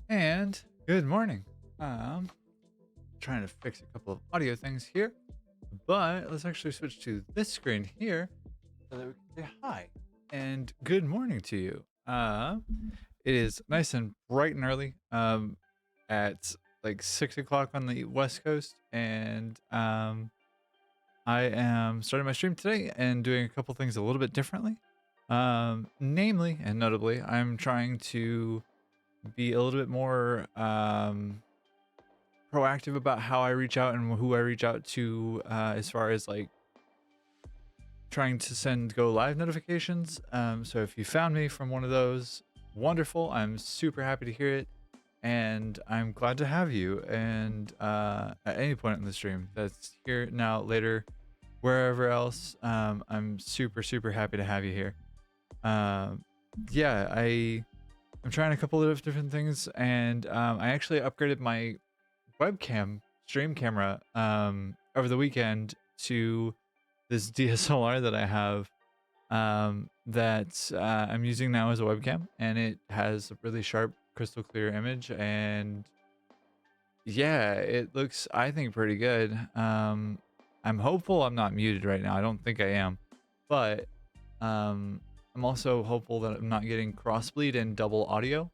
And good morning. Trying to fix a couple of audio things here, but let's actually switch to this screen here so that we can say hi and good morning to you. It is nice and bright and early at like 6 o'clock on the West Coast, and I am starting my stream today and doing a couple things a little bit differently. Namely and notably, I'm trying to be a little bit more proactive about how I reach out and who I reach out to, as far as like trying to send go live notifications. So if you found me from one of those, wonderful. I'm super happy to hear it, and I'm glad to have you. And at any point in the stream, that's here now, later, wherever else, I'm super happy to have you here. Yeah, I'm trying a couple of different things, and I actually upgraded my webcam stream camera over the weekend to this DSLR that I have, that I'm using now as a webcam, and it has a really sharp, crystal clear image, and yeah, it looks, I think, pretty good. I'm hopeful I'm not muted right now. I don't think I am, but I'm also hopeful that I'm not getting crossbleed and double audio.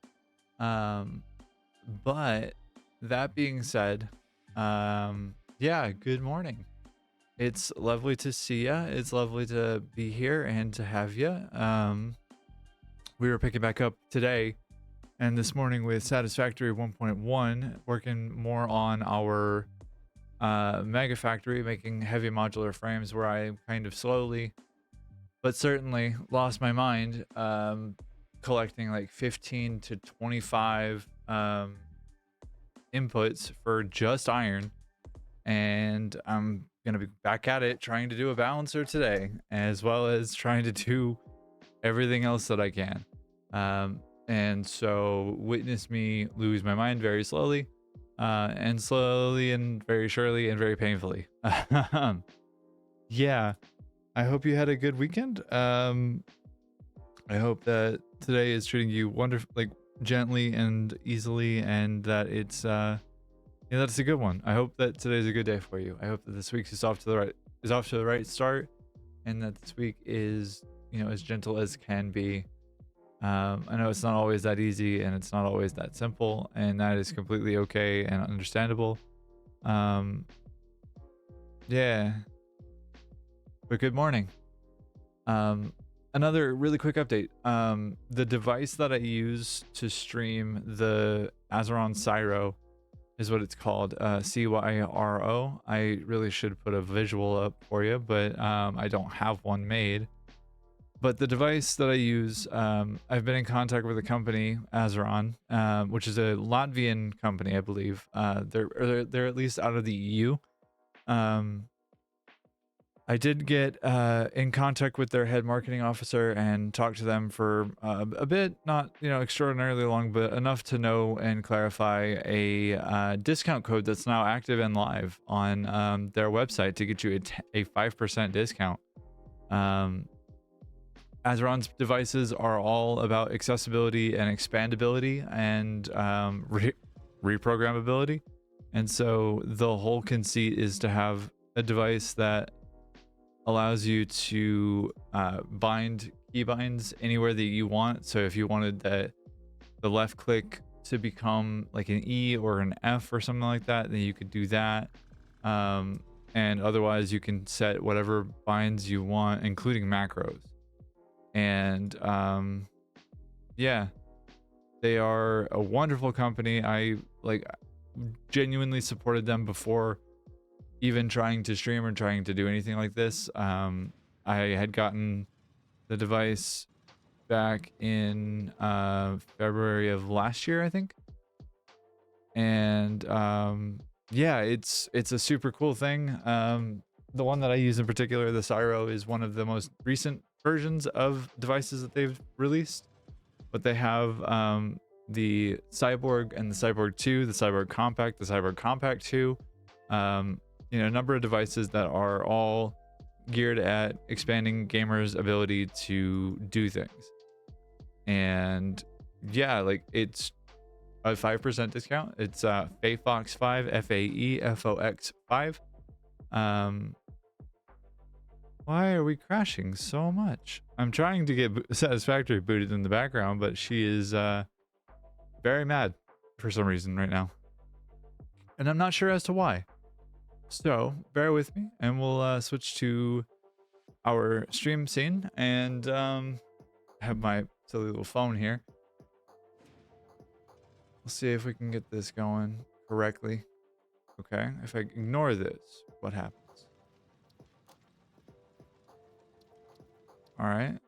But that being said, yeah, good morning. It's lovely to see ya. It's lovely to be here and to have ya. We were picking back up today and this morning with Satisfactory 1.1, working more on our Mega Factory, making heavy modular frames, where I kind of slowly but certainly lost my mind, collecting like 15 to 25 inputs for just iron, and I'm gonna be back at it trying to do a balancer today, as well as trying to do everything else that I can. And so witness me lose my mind very slowly, and slowly and very surely and very painfully. Yeah, I hope you had a good weekend. I hope that today is treating you wonderful, like gently and easily, and that it's yeah, that's a good one. I hope that today's a good day for you. I hope that this week is off to the right start, and that this week is, you know, as gentle as can be. I know it's not always that easy, and it's not always that simple, and that is completely okay and understandable. Yeah, but good morning. Another really quick update. The device that I use to stream the Azeron Cyro is what it's called, CYRO. I really should put a visual up for you, but I don't have one made. But the device that I use, I've been in contact with a company, Azeron, which is a Latvian company, I believe. They're at least out of the EU. I did get in contact with their head marketing officer and talked to them for a bit, not, you know, extraordinarily long, but enough to know and clarify a discount code that's now active and live on their website to get you a 5% discount. Azeron's devices are all about accessibility and expandability and reprogrammability. And so the whole conceit is to have a device that allows you to bind keybinds anywhere that you want. So if you wanted the left click to become like an E or an F or something like that, then you could do that. And otherwise you can set whatever binds you want, including macros. And yeah, they are a wonderful company. I like genuinely supported them before even trying to stream or trying to do anything like this. I had gotten the device back in February of last year, I think. And yeah, it's a super cool thing. The one that I use in particular, the Cyro, is one of the most recent versions of devices that they've released. But they have the Cyborg and the Cyborg 2, the Cyborg Compact, the Cyborg Compact 2, you know, a number of devices that are all geared at expanding gamers' ability to do things. And yeah, like it's a 5% discount. It's FAEFOX5, FAEFOX5. Why are we crashing so much? I'm trying to get Satisfactory booted in the background, but she is very mad for some reason right now. And I'm not sure as to why. So bear with me and we'll switch to our stream scene and have my silly little phone here. We'll see if we can get this going correctly. Okay, if I ignore this, what happens? All right.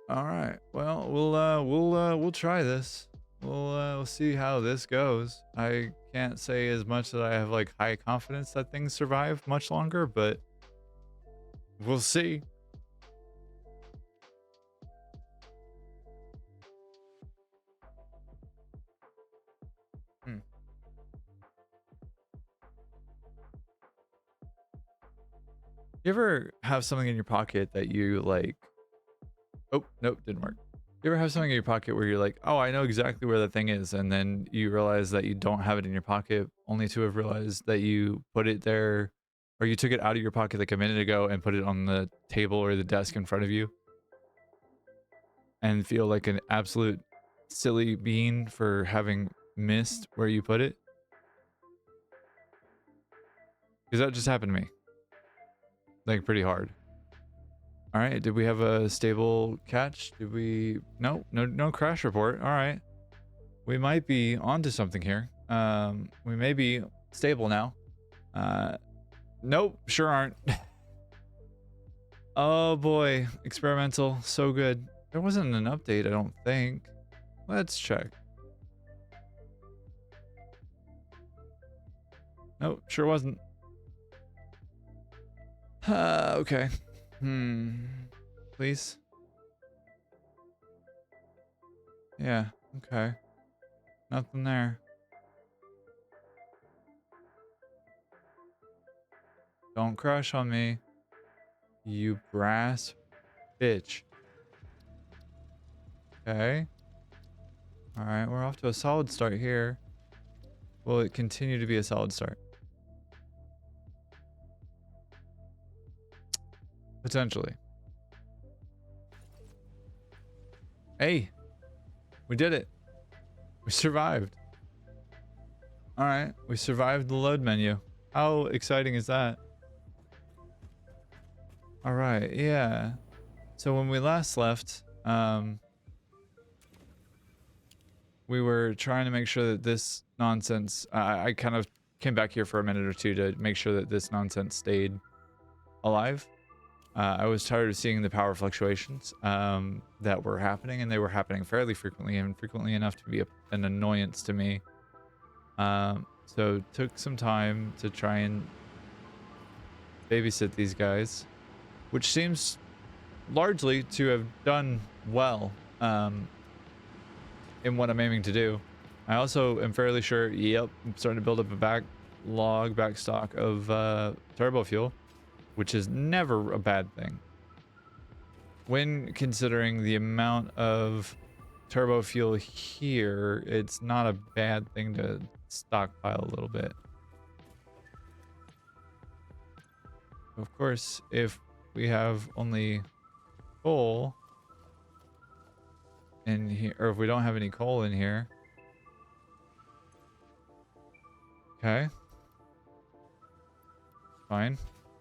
All right. Well, we'll try this. We'll see how this goes. I can't say as much that I have like high confidence that things survive much longer, but we'll see. You ever have something in your pocket that you like? Oh, nope, didn't work. You ever have something in your pocket where you're like, oh, I know exactly where that thing is, and then you realize that you don't have it in your pocket, only to have realized that you put it there, or you took it out of your pocket like a minute ago and put it on the table or the desk in front of you, and feel like an absolute silly bean for having missed where you put it? Because that just happened to me. Like pretty hard. All right, did we have a stable catch? Did we? No crash report. All right, we might be onto something here. We may be stable now. Nope, sure aren't. Oh boy, experimental, so good. There wasn't an update, I don't think. Let's check. Nope, sure wasn't. Okay. Please. Yeah, okay. Nothing there. Don't crash on me, you brass bitch. Okay. All right, we're off to a solid start here. Will it continue to be a solid start? Potentially. Hey, we did it. We survived. All right, we survived the load menu. How exciting is that? All right, yeah. So when we last left, we were trying to make sure that this nonsense, I kind of came back here for a minute or two to make sure that this nonsense stayed alive. I was tired of seeing the power fluctuations that were happening, and they were happening fairly frequently, and frequently enough to be an annoyance to me. So took some time to try and babysit these guys, which seems largely to have done well in what I'm aiming to do. I also am fairly sure, yep, I'm starting to build up a back stock of turbo fuel, which is never a bad thing. When considering the amount of turbo fuel here, it's not a bad thing to stockpile a little bit. Of course, if we have only coal in here, or if we don't have any coal in here. Okay. Fine.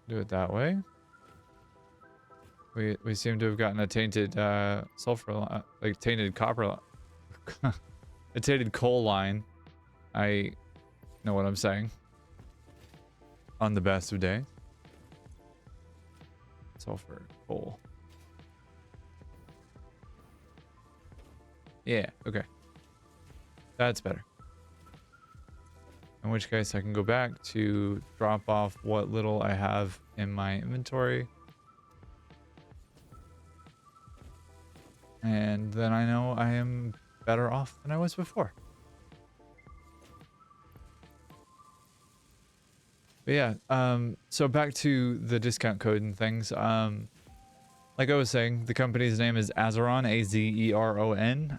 Do it that way. We seem to have gotten a tainted sulfur, like tainted copper, a tainted coal line. I know what I'm saying. On the best of days. sulfur, coal. Yeah, okay. That's better. In which case I can go back to drop off what little I have in my inventory. And then I know I am better off than I was before. But yeah, so back to the discount code and things. Like I was saying, the company's name is Azeron, A-Z-E-R-O-N.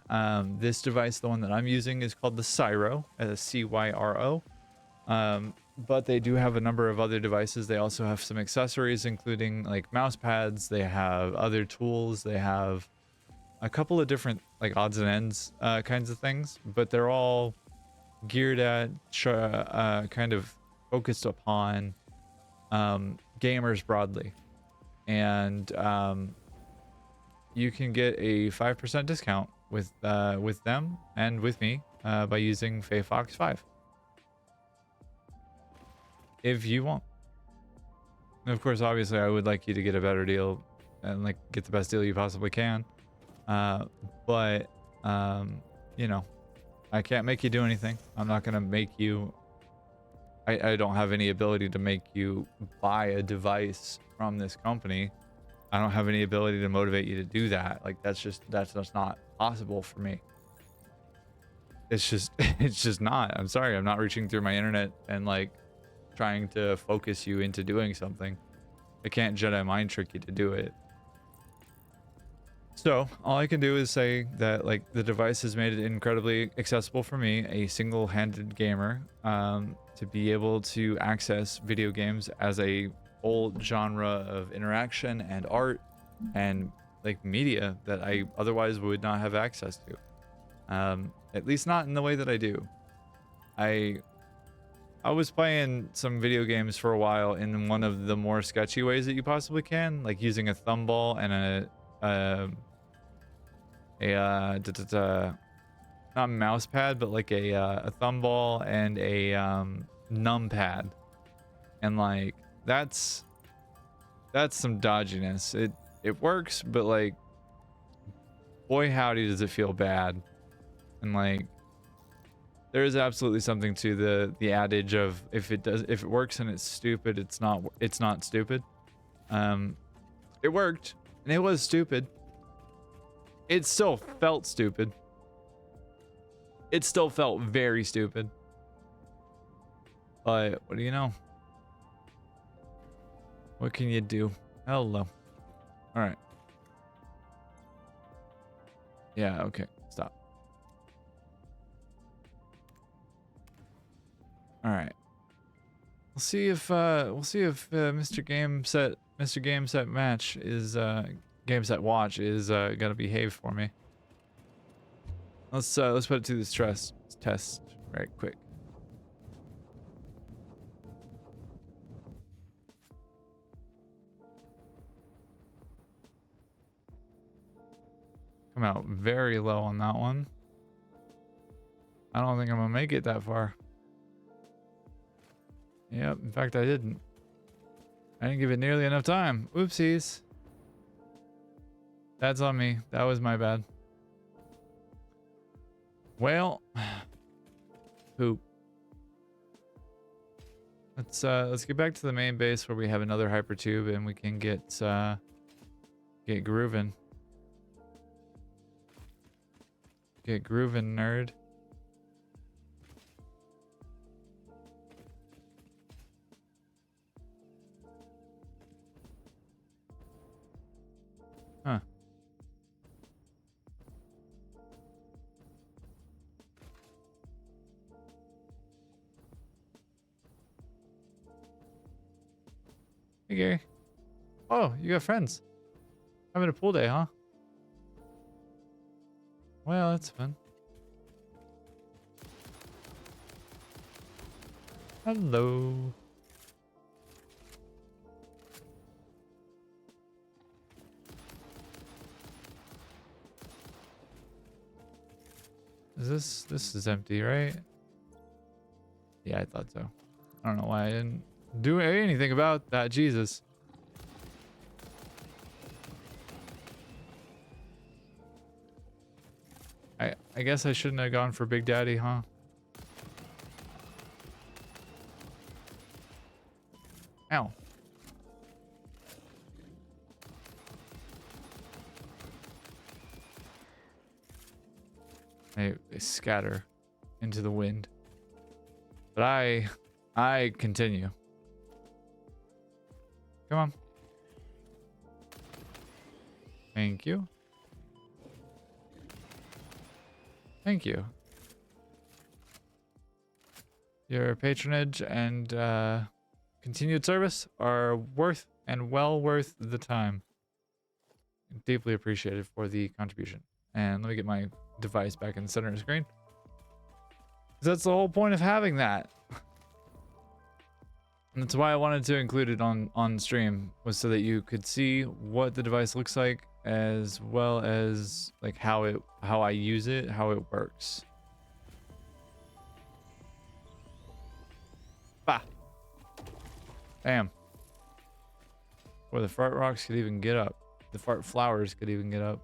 This device, the one that I'm using, is called the Cyro, C-Y-R-O. But they do have a number of other devices. They also have some accessories, including like mouse pads. They have other tools. They have a couple of different like odds and ends kinds of things, but they're all geared at kind of focused upon gamers broadly. And you can get a 5% discount with them and with me by using FayFox5 if you want. And of course, obviously, I would like you to get a better deal and like get the best deal you possibly can. But you know, I can't make you do anything. I'm not gonna make you. I don't have any ability to make you buy a device from this company. I don't have any ability to motivate you to do that. Like that's just not possible for me. It's just not. I'm sorry. I'm not reaching through my internet and like trying to focus you into doing something. I can't Jedi mind trick you to do it. So all I can do is say that like the device has made it incredibly accessible for me, a single-handed gamer, to be able to access video games as a whole genre of interaction and art and like media that I otherwise would not have access to. At least not in the way that I do. I was playing some video games for a while in one of the more sketchy ways that you possibly can, like using a thumb ball and not mouse pad, but like a thumb ball and a num pad, and like that's some dodginess. It works, but like boy howdy does it feel bad. And like there is absolutely something to the adage of if it works and it's stupid, it's not stupid. It worked and it was stupid. It still felt stupid. It still felt very stupid. But what do you know? What can you do? Hello. All right. Yeah, okay. Stop. All right. We'll see if Mr. Game Set Match is Game Set Watch is gonna behave for me. Let's put it to the stress test right quick. Come out very low on that one. I don't think I'm gonna make it that far. Yep, in fact I didn't. I didn't give it nearly enough time. Oopsies. That's on me. That was my bad. Well, poop. Let's get back to the main base where we have another hypertube and we can get grooving. Get grooving, nerd. Huh. Hey, Gary. Oh, you got friends. Having a pool day, huh? Well, that's fun. Hello. This is empty, right? Yeah, I thought so. I don't know why I didn't do anything about that. Jesus. I guess I shouldn't have gone for Big Daddy, huh? Ow. They scatter into the wind. But I continue. Come on. Thank you. Thank you. Your patronage and continued service are worth and well worth the time. Deeply appreciated for the contribution. And let me get my device back in the center of the screen. That's the whole point of having that. And that's why I wanted to include it on stream, was so that you could see what the device looks like, as well as like how I use it, how it works. Bah. Damn. Or the fart rocks could even get up. The fart flowers could even get up.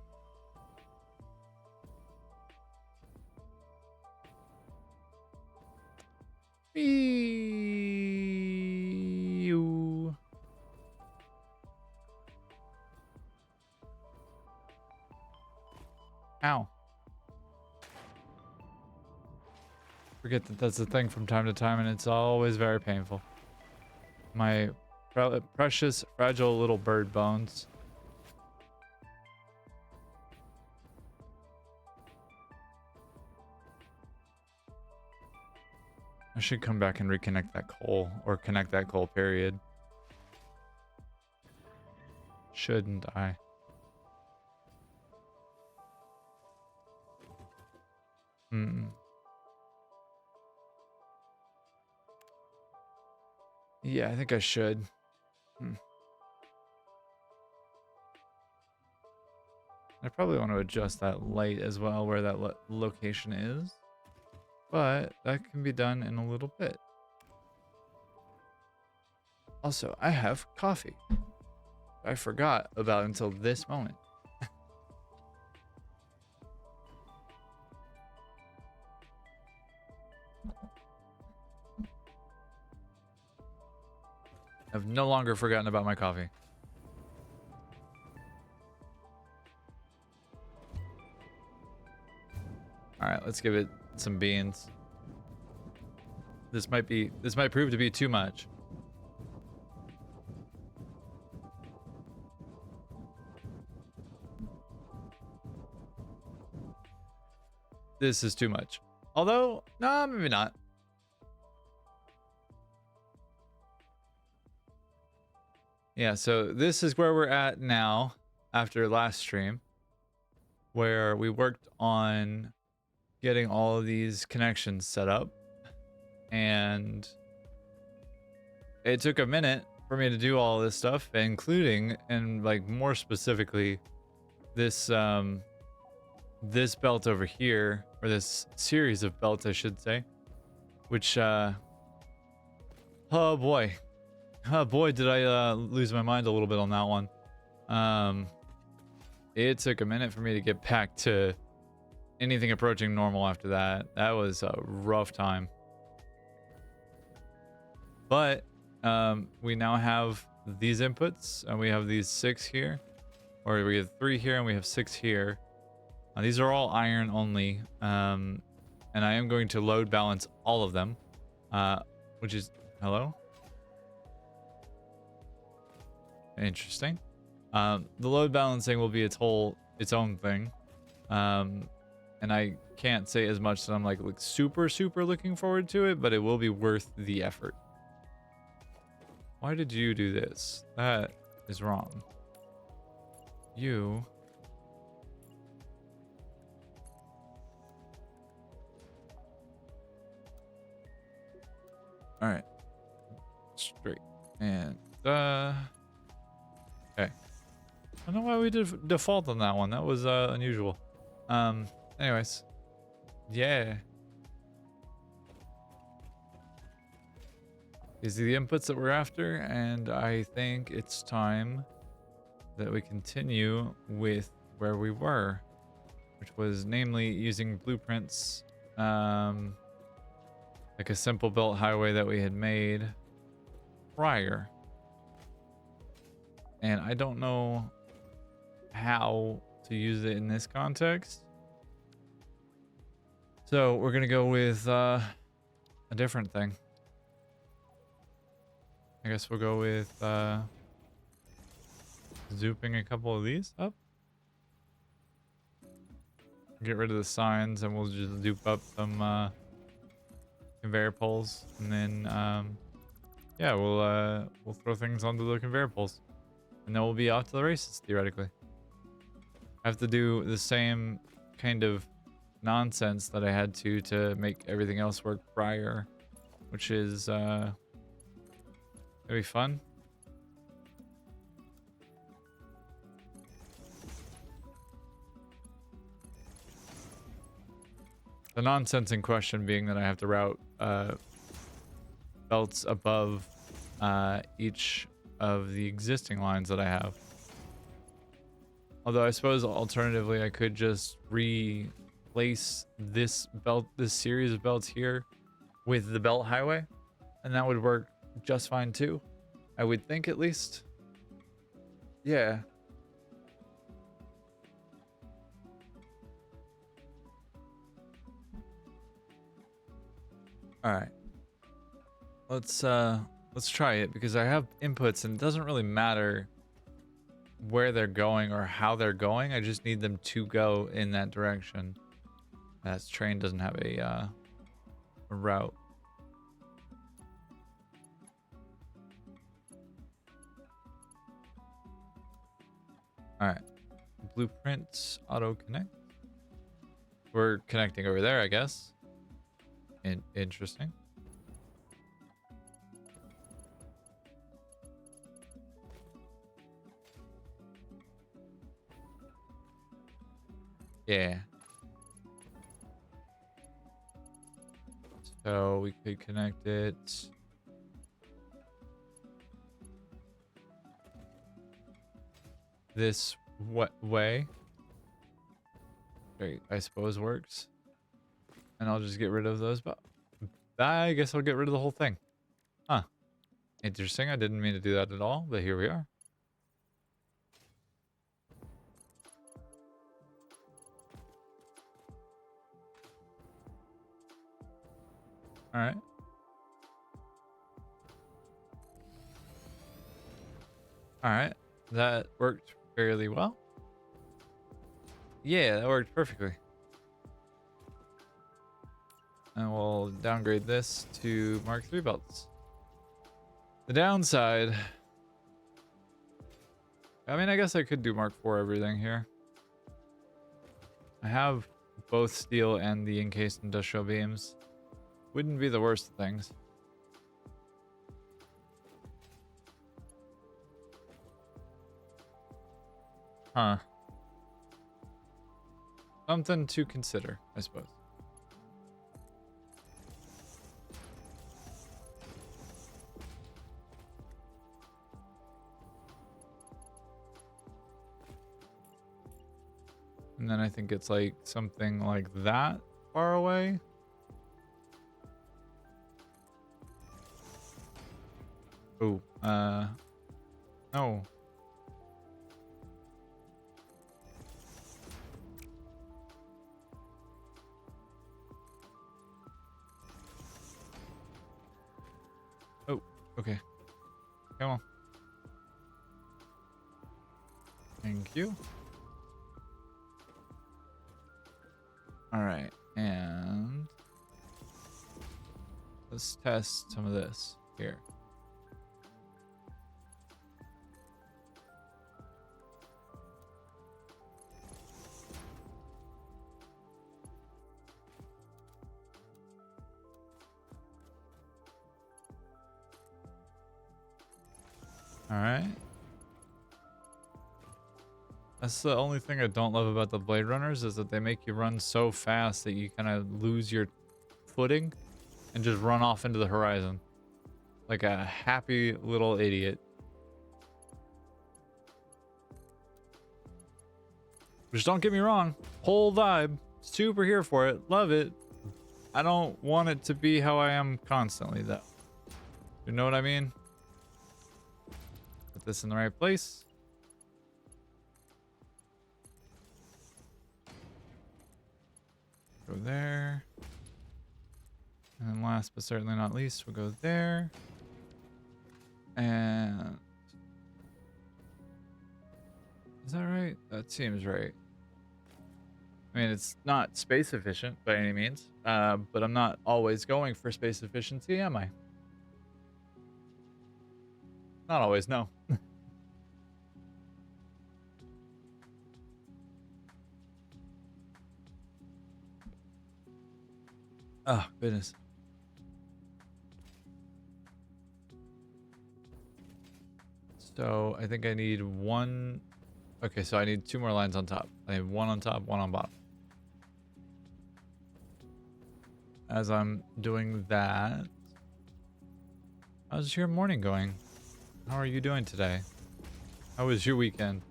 Ew. Ow. Forget that that's a thing from time to time, and it's always very painful. My precious, fragile little bird bones. I should come back and reconnect that coal, or connect that coal, period. Shouldn't I? Yeah, I think I should. I probably want to adjust that light as well, where that location is. But that can be done in a little bit. Also, I have coffee. I forgot about until this moment. I've no longer forgotten about my coffee. All right, let's give it some beans. This might prove to be too much. This is too much. Although, no, maybe not. Yeah, so this is where we're at now after last stream, where we worked on getting all of these connections set up, and it took a minute for me to do all this stuff, including, and like more specifically, this this belt over here, or this series of belts I should say, which oh boy did I lose my mind a little bit on that one. It took a minute for me to get back to anything approaching normal after that. That was a rough time. But we now have these inputs, and we have these 6 here, or we have 3 here and we have 6 here. These are all iron only, and I am going to load balance all of them, which is hello. Interesting. The load balancing will be its own thing, and I can't say as much that I'm like super looking forward to it, but it will be worth the effort. Why did you do this? That is wrong. You. All right. Straight. And, okay. I don't know why we did default on that one. That was, unusual. Anyways. Yeah. These are the inputs that we're after, and I think it's time that we continue with where we were. which was namely using blueprints, like a simple built highway that we had made prior. And I don't know how to use it in this context. So we're going to go with a different thing. I guess we'll go with zooping a couple of these up. Get rid of the signs and we'll just zoop up some conveyor poles. And then, yeah, we'll throw things onto the conveyor poles. And then we'll be off to the races, theoretically. I have to do the same kind of nonsense that I had to make everything else work prior, which is gonna be fun. The nonsense in question being that I have to route belts above each of the existing lines that I have. Although I suppose alternatively I could just replace this series of belts here with the belt highway, and that would work just fine too. I would think, at least. Yeah. All right. Let's try it, because I have inputs and it doesn't really matter where they're going or how they're going. I just need them to go in that direction. That train doesn't have a route. All right. Blueprints auto connect. We're connecting over there, I guess. Interesting. Yeah. So we could connect it. This way. Okay, I suppose works. And I'll just get rid of those, but I guess I'll get rid of the whole thing. Huh. Interesting. I didn't mean to do that at all, but here we are. All right. All right. That worked fairly well. Yeah, that worked perfectly. And we'll downgrade this to Mark III belts. The downside, I mean, I guess I could do Mark IV everything here. I have both steel and the encased industrial beams. Wouldn't be the worst of things. Huh. Something to consider, I suppose. And then I think it's like something like that far away. Oh, no. Oh, okay. Come on. Thank you. All right, and let's test some of this here. All right. That's the only thing I don't love about the Blade Runners, is that they make you run so fast that you kind of lose your footing and just run off into the horizon like a happy little idiot. Just don't get me wrong. Whole vibe. Super here for it. Love it. I don't want it to be how I am constantly, though. You know what I mean? Put this in the right place. Go there. And then last but certainly not least, we'll go there. And... is that right? That seems right. I mean, it's not space efficient by any means, but I'm not always going for space efficiency, am I? Not always, no. Oh, goodness. So I think I need one. Okay, so I need 2 more lines on top. I need 1 on top, 1 on bottom. As I'm doing that, how's your morning going? How are you doing today? How was your weekend?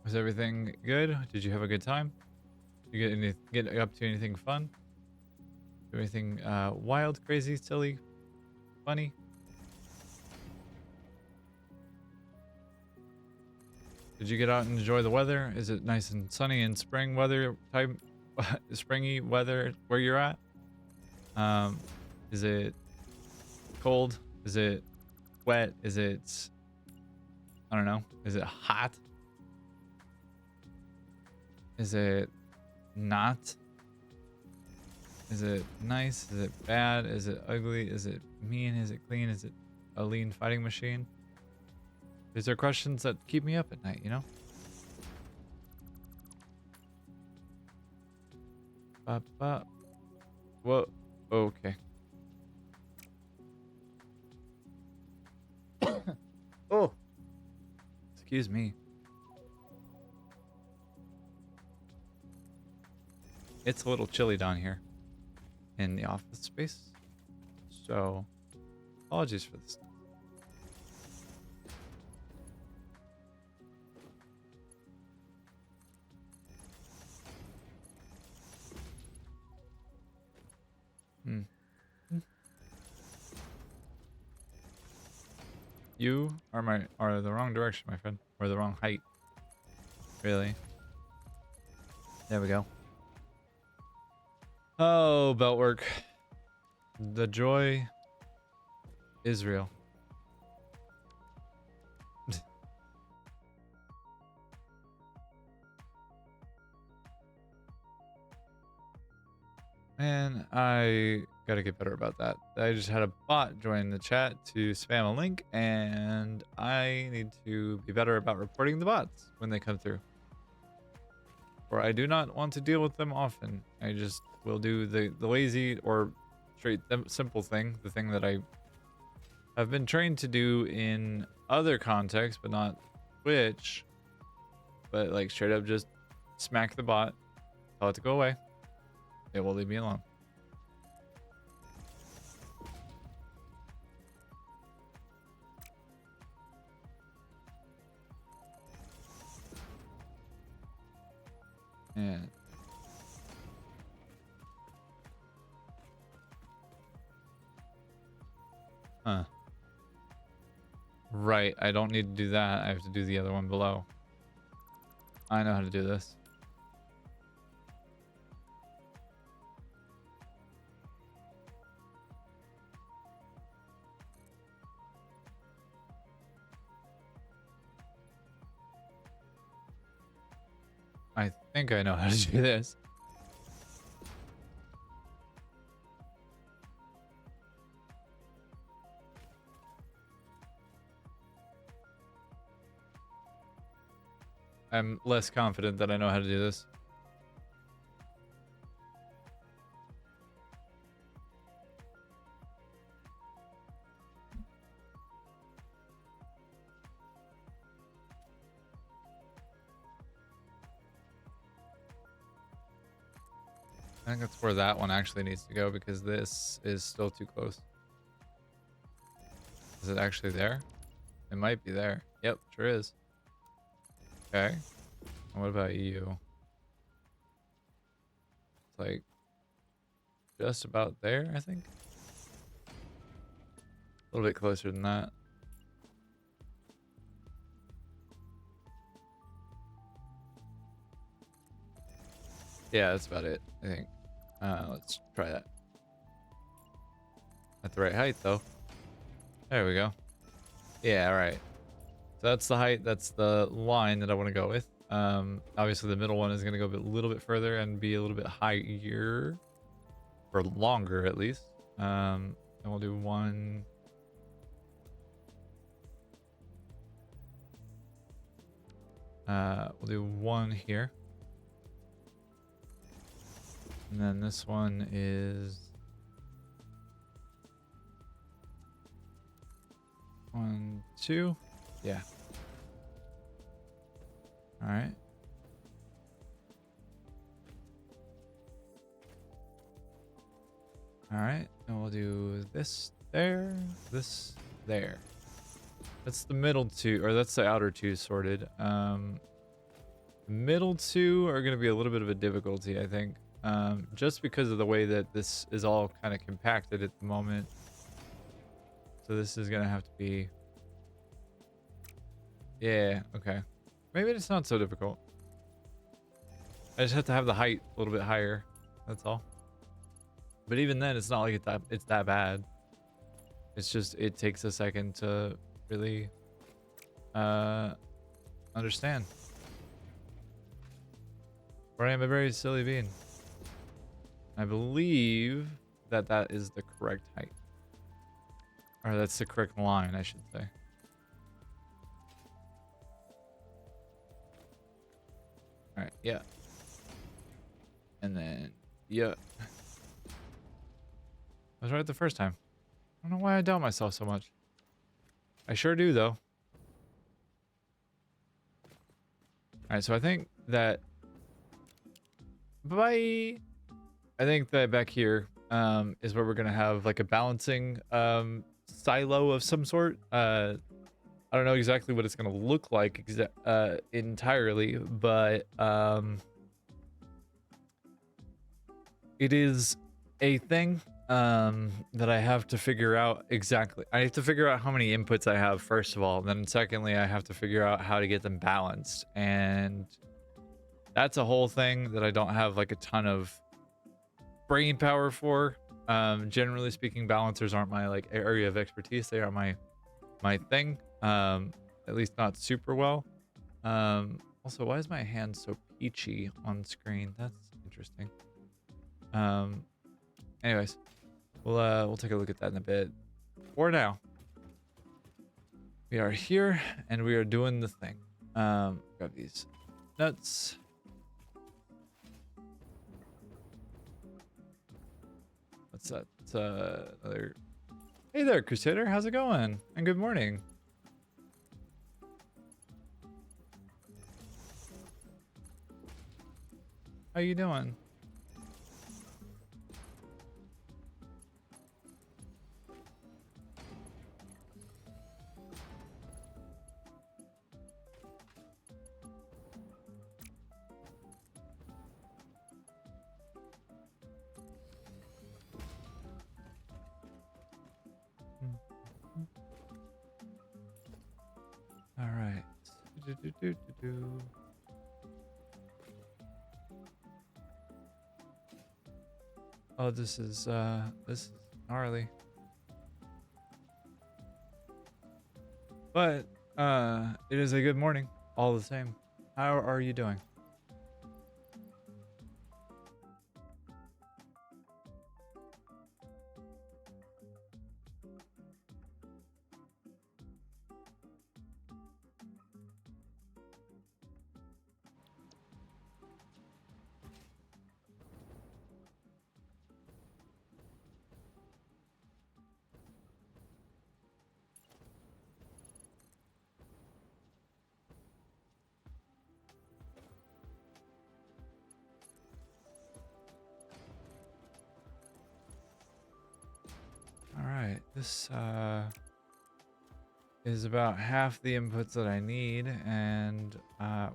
Was everything good? Did you have a good time? Did you get up to anything fun? Do anything wild, crazy, silly, funny? Did you get out and enjoy the weather? Is it nice and sunny and spring weather type, springy weather where you're at? Is it cold? Is it wet? Is it, I don't know. Is it hot? Is it not? Is it nice? Is it bad? Is it ugly? Is it mean? Is it clean? Is it a lean fighting machine? These are questions that keep me up at night, you know? Whoa. Okay. Oh. Excuse me. It's a little chilly down here in the office space. So, apologies for this. You are the wrong direction, my friend, or the wrong height. Really? There we go. Oh, belt work. The joy is real. Man, I gotta get better about that. I just had a bot join the chat to spam a link, and I need to be better about reporting the bots when they come through. Or I do not want to deal with them often. I just will do the lazy or straight simple thing, the thing that I have been trained to do in other contexts, but not Twitch. But like straight up just smack the bot, tell it to go away. It will leave me alone. And right, I don't need to do that. I have to do the other one below. I know how to do this. I think I know how to do this. I'm less confident that I know how to do this. I think that's where that one actually needs to go because this is still too close. Is it actually there? It might be there. Yep, sure is. Okay. And what about you? It's like just about there, I think. A little bit closer than that. Yeah, that's about it, I think. Let's try that. At the right height, though. There we go. Yeah, all right. So that's the height. That's the line that I want to go with. Obviously, the middle one is going to go a little bit further and be a little bit higher, or longer at least. And we'll do one. We'll do one here. And then this one is 1, 2. Yeah. All right. All right. And we'll do this there, this there. That's the middle two, or that's the outer two sorted. The middle two are going to be a little bit of a difficulty, I think. Just because of the way that this is all kind of compacted at the moment. So this is going to have to be... Yeah, okay. Maybe it's not so difficult. I just have to have the height a little bit higher. That's all. But even then, it's not like it's that bad. It's just, it takes a second to really understand. Or I am a very silly being. I believe that that is the correct height. Or that's the correct line, I should say. Alright, yeah. And then, yeah. I was right the first time. I don't know why I doubt myself so much. I sure do, though. Alright, so I think that... Bye! I think that back here is where we're going to have like a balancing silo of some sort. I don't know exactly what it's going to look like entirely, but it is a thing that I have to figure out exactly. I have to figure out how many inputs I have, first of all. Then secondly, I have to figure out how to get them balanced. And that's a whole thing that I don't have like a ton of brain power for. Generally speaking, balancers aren't my like area of expertise. They are my thing. At least not super well. Also, why is my hand so peachy on screen? That's interesting. Anyways, we'll take a look at that in a bit. For now, we are here and we are doing the thing. Grab these nuts. What's that? Another... Hey there, Crusader. How's it going? And good morning. How you doing? All right. Oh, this is gnarly. But it is a good morning all the same. How are you doing? All right, this is about half the inputs that I need, and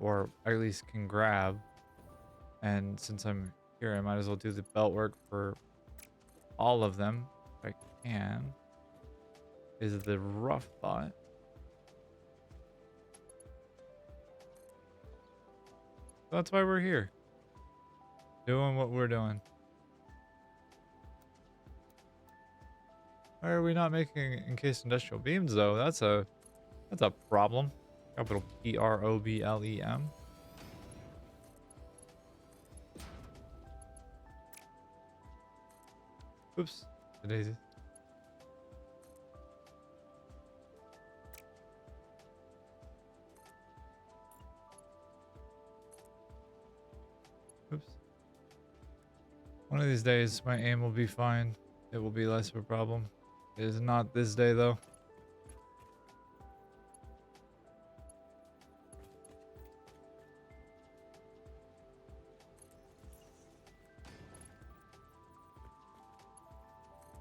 or at least can grab. And since I'm here, I might as well do the belt work for all of them if I can. Is the rough thought. That's why we're here. Doing what we're doing. Why are we not making encased industrial beams though? That's a problem. Capital PROBLEM. Oops. Daisy. Oops. One of these days my aim will be fine. It will be less of a problem. It is not this day though.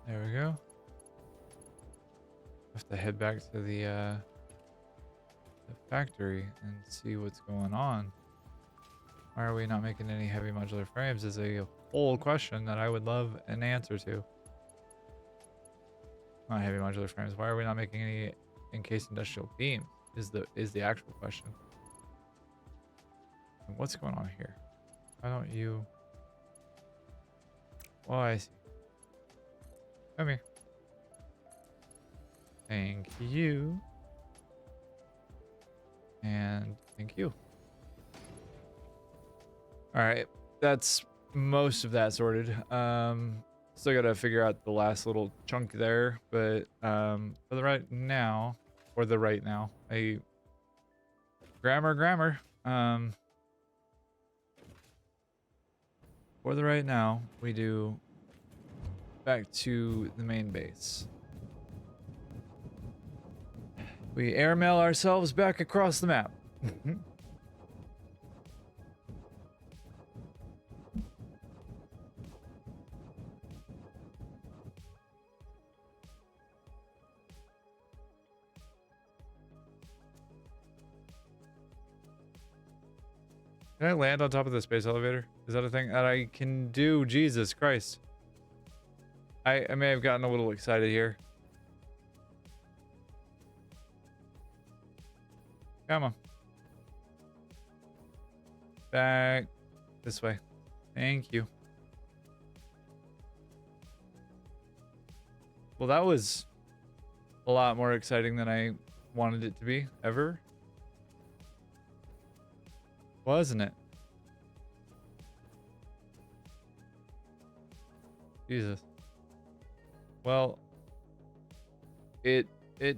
There we go. Have to head back to the factory and see what's going on. Why are we not making any heavy modular frames is a whole question that I would love an answer to. Not heavy modular frames. Why are we not making any encased industrial beams is the actual question. And what's going on here? Why don't you... Oh, I see. Come here. Thank you. And thank you. All right, that's most of that sorted. Still gotta figure out the last little chunk there, but for the right now, grammar. For the right now, we do back to the main base. We airmail ourselves back across the map. Can I land on top of the space elevator? Is that a thing that I can do? Jesus Christ. I may have gotten a little excited here. Come on. Back this way. Thank you. Well, that was a lot more exciting than I wanted it to be, ever. Wasn't it? Jesus. Well, it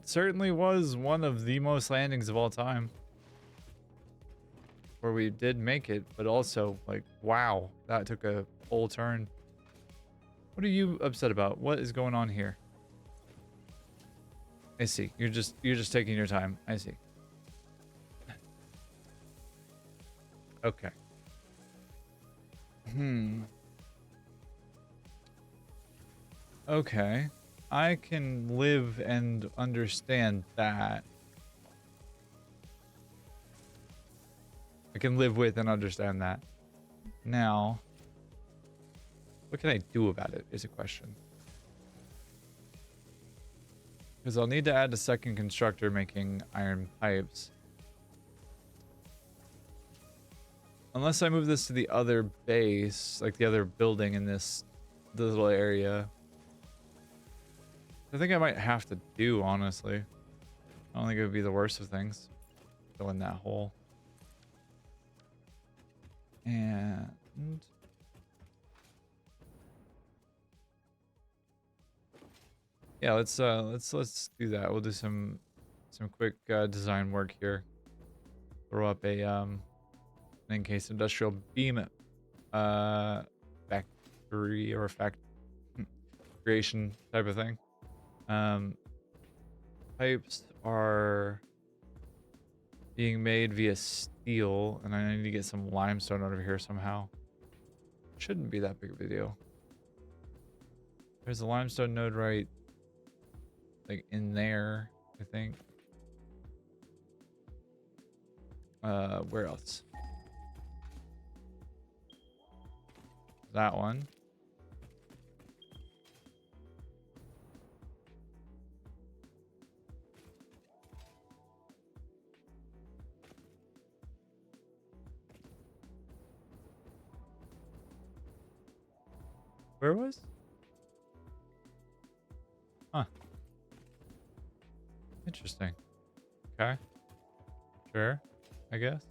certainly was one of the most landings of all time. Where we did make it, but also, like, wow, that took a whole turn. What are you upset about? What is going on here? I see. You're just taking your time. I see. Okay. Okay. I can live and understand that. I can live with and understand that. Now, what can I do about it is a question. Because I'll need to add a second constructor making iron pipes. Unless I move this to the other base, like the other building in this little area. I think I might have to do, honestly. I don't think it would be the worst of things. Go in that hole. And yeah, let's do that. We'll do some quick design work here. Throw up a an encased industrial beam factory or creation type of thing. Pipes are being made via steel, and I need to get some limestone out of here somehow. Shouldn't be that big of a deal. There's a limestone node right, like, in there, I think. Where else? That one. Where was? Huh. Interesting. Okay. Sure. I guess.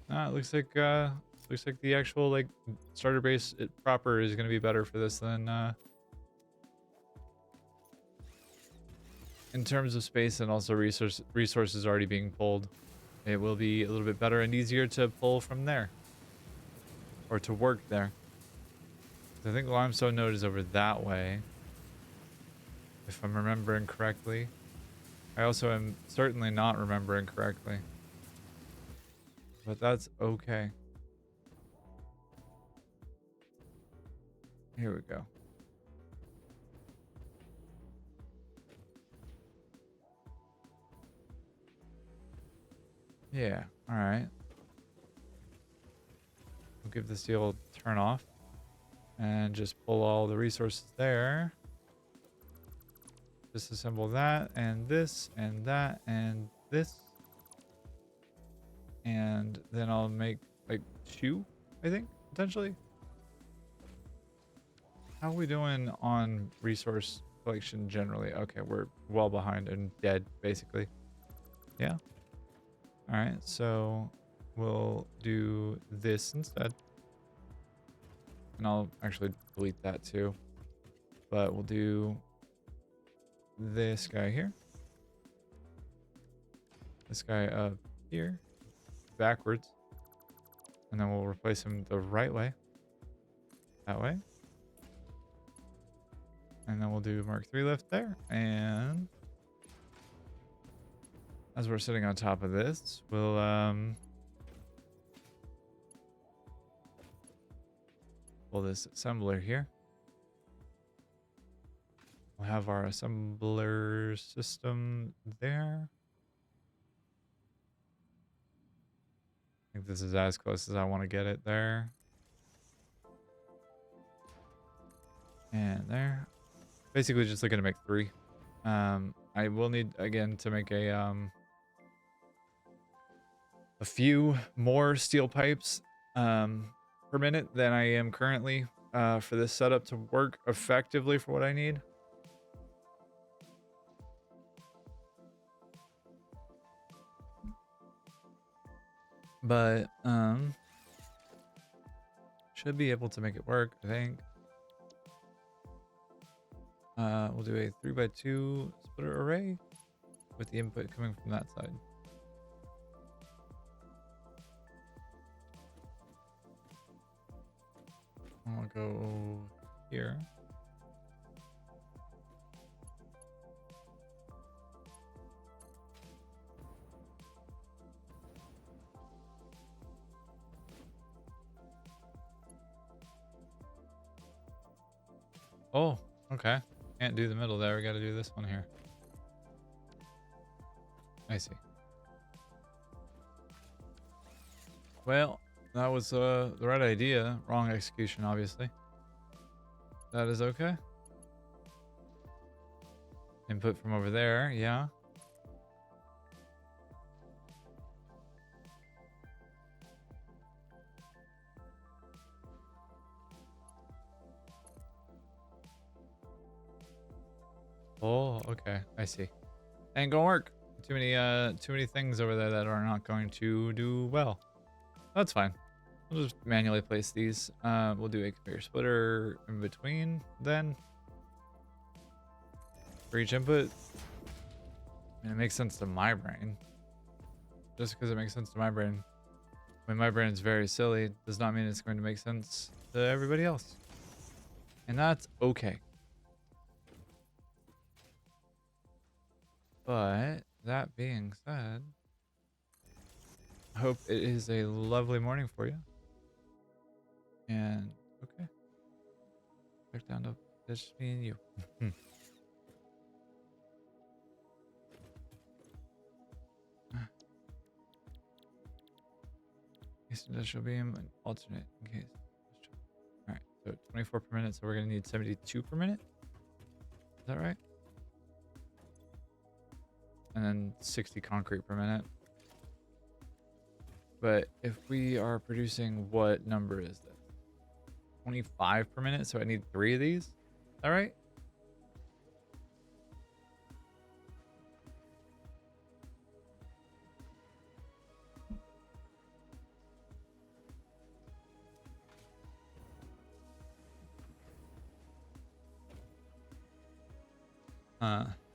It looks like the actual like starter base proper is gonna be better for this than in terms of space and also resources already being pulled. It will be a little bit better and easier to pull from there or to work there. I think limestone node is over that way, if I'm remembering correctly. I also am certainly not remembering correctly, but that's okay. Here we go. Yeah, all right. We'll give this the old turn off and just pull all the resources there. Disassemble that and this and that and this. And then I'll make like 2, I think, potentially. How are we doing on resource collection generally? Okay, we're well behind and dead, basically. Yeah. All right, so we'll do this instead. And I'll actually delete that too. But we'll do this guy here. This guy up here. Backwards. And then we'll replace him the right way. That way. And then we'll do Mark III lift there. And as we're sitting on top of this, we'll pull this assembler here. We'll have our assembler system there. I think this is as close as I want to get it there. And there. Basically just looking to make 3. I will need, again, to make a few more steel pipes per minute than I am currently for this setup to work effectively for what I need. But should be able to make it work, I think. We'll do a 3x2 splitter array with the input coming from that side. I'll go here. Oh, okay. Can't do the middle there. We got to do this one here. I see. Well, that was the right idea. Wrong execution, obviously. That is okay. Input from over there, yeah. Oh, okay. I see. Ain't gonna work. Too many things over there that are not going to do well. That's fine. We'll just manually place these. We'll do a conveyor splitter in between then. For each input. And it makes sense to my brain. Just because it makes sense to my brain. When my brain is very silly, does not mean it's going to make sense to everybody else. And that's okay. But that being said, I hope it is a lovely morning for you. And okay. Back down to That's just me and you. Case industrial beam and alternate in case. All right, so 24 per minute. So we're gonna need 72 per minute. Is that right? And then 60 concrete per minute. But if we are producing, what number is this? 25 per minute. So I need 3 of these. Is that right?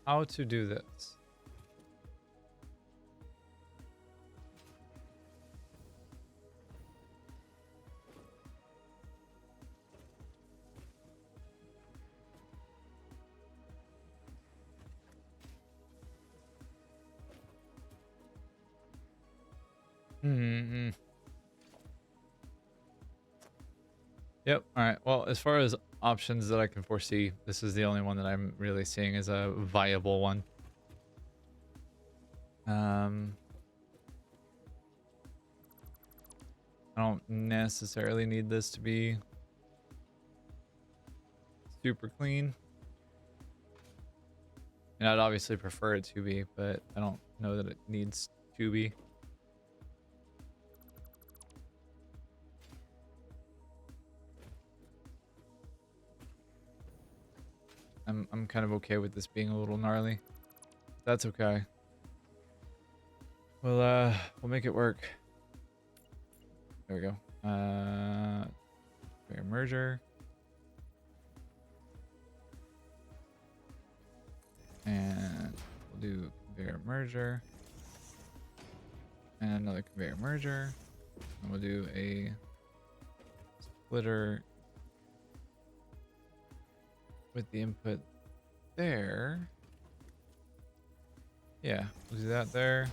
How to do this? Hmm. Yep. All right. Well, as far as options that I can foresee, this is the only one that I'm really seeing as a viable one. I don't necessarily need this to be super clean. And I'd obviously prefer it to be, but I don't know that it needs to be. I'm kind of okay with this being a little gnarly. That's okay. We'll make it work. There we go. Conveyor merger. And we'll do conveyor merger. And another conveyor merger. And we'll do a splitter with the input there. Yeah, we'll do that there.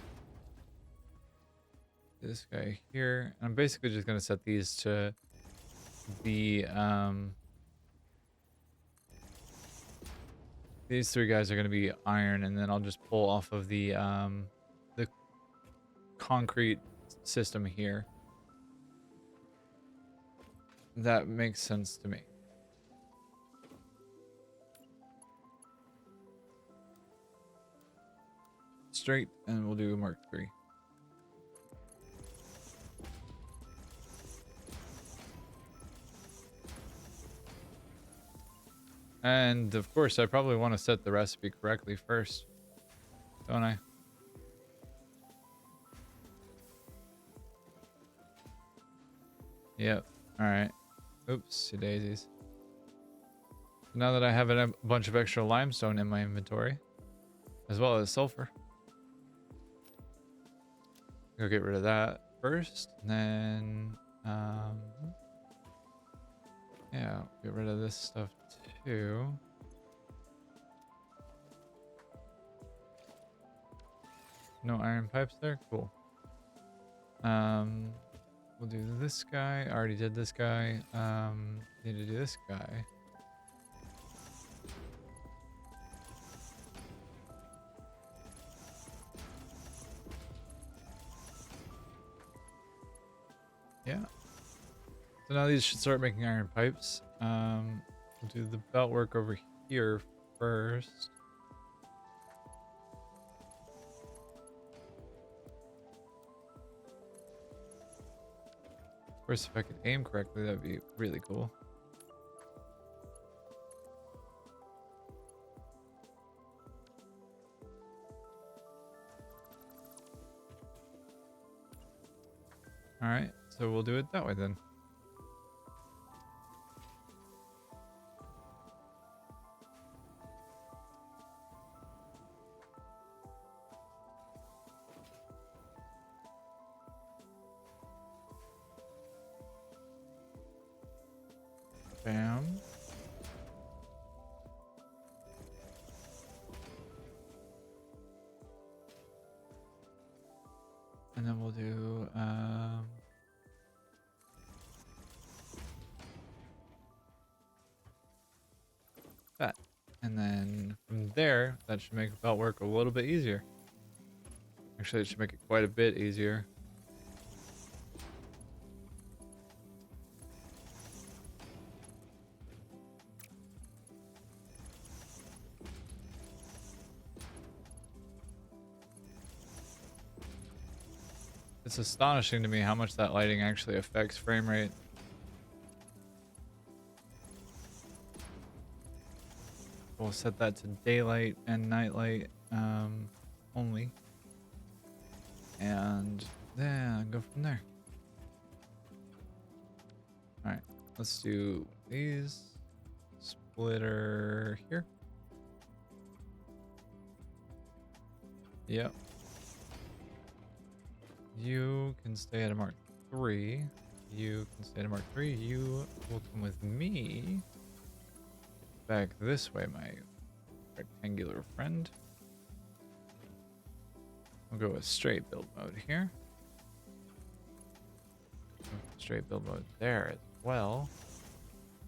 This guy here. And I'm basically just gonna set these to the these 3 guys are gonna be iron, and then I'll just pull off of the concrete system here. That makes sense to me. Straight, and we'll do Mark 3. And of course, I probably want to set the recipe correctly first, don't I? Yep. All right. Oopsie daisies. Now that I have a bunch of extra limestone in my inventory, as well as sulfur, go get rid of that first, and then yeah, get rid of this stuff too. No iron pipes there? Cool. We'll do this guy. I already did this guy. Need to do this guy. Yeah. So now these should start making iron pipes. We'll do the belt work over here first. Of course, if I could aim correctly, that'd be really cool. All right, so we'll do it that way then. Bam. And then we'll do that. And then from there, that should make belt work a little bit easier. Actually, it should make it quite a bit easier. It's astonishing to me how much that lighting actually affects frame rate. We'll set that to daylight and nightlight only. And then go from there. Alright, let's do these. Splitter here. Yep. You can stay at a Mark 3. You can stay at a Mark 3. You will come with me back this way, my rectangular friend. We'll go with straight build mode here. Straight build mode there as well.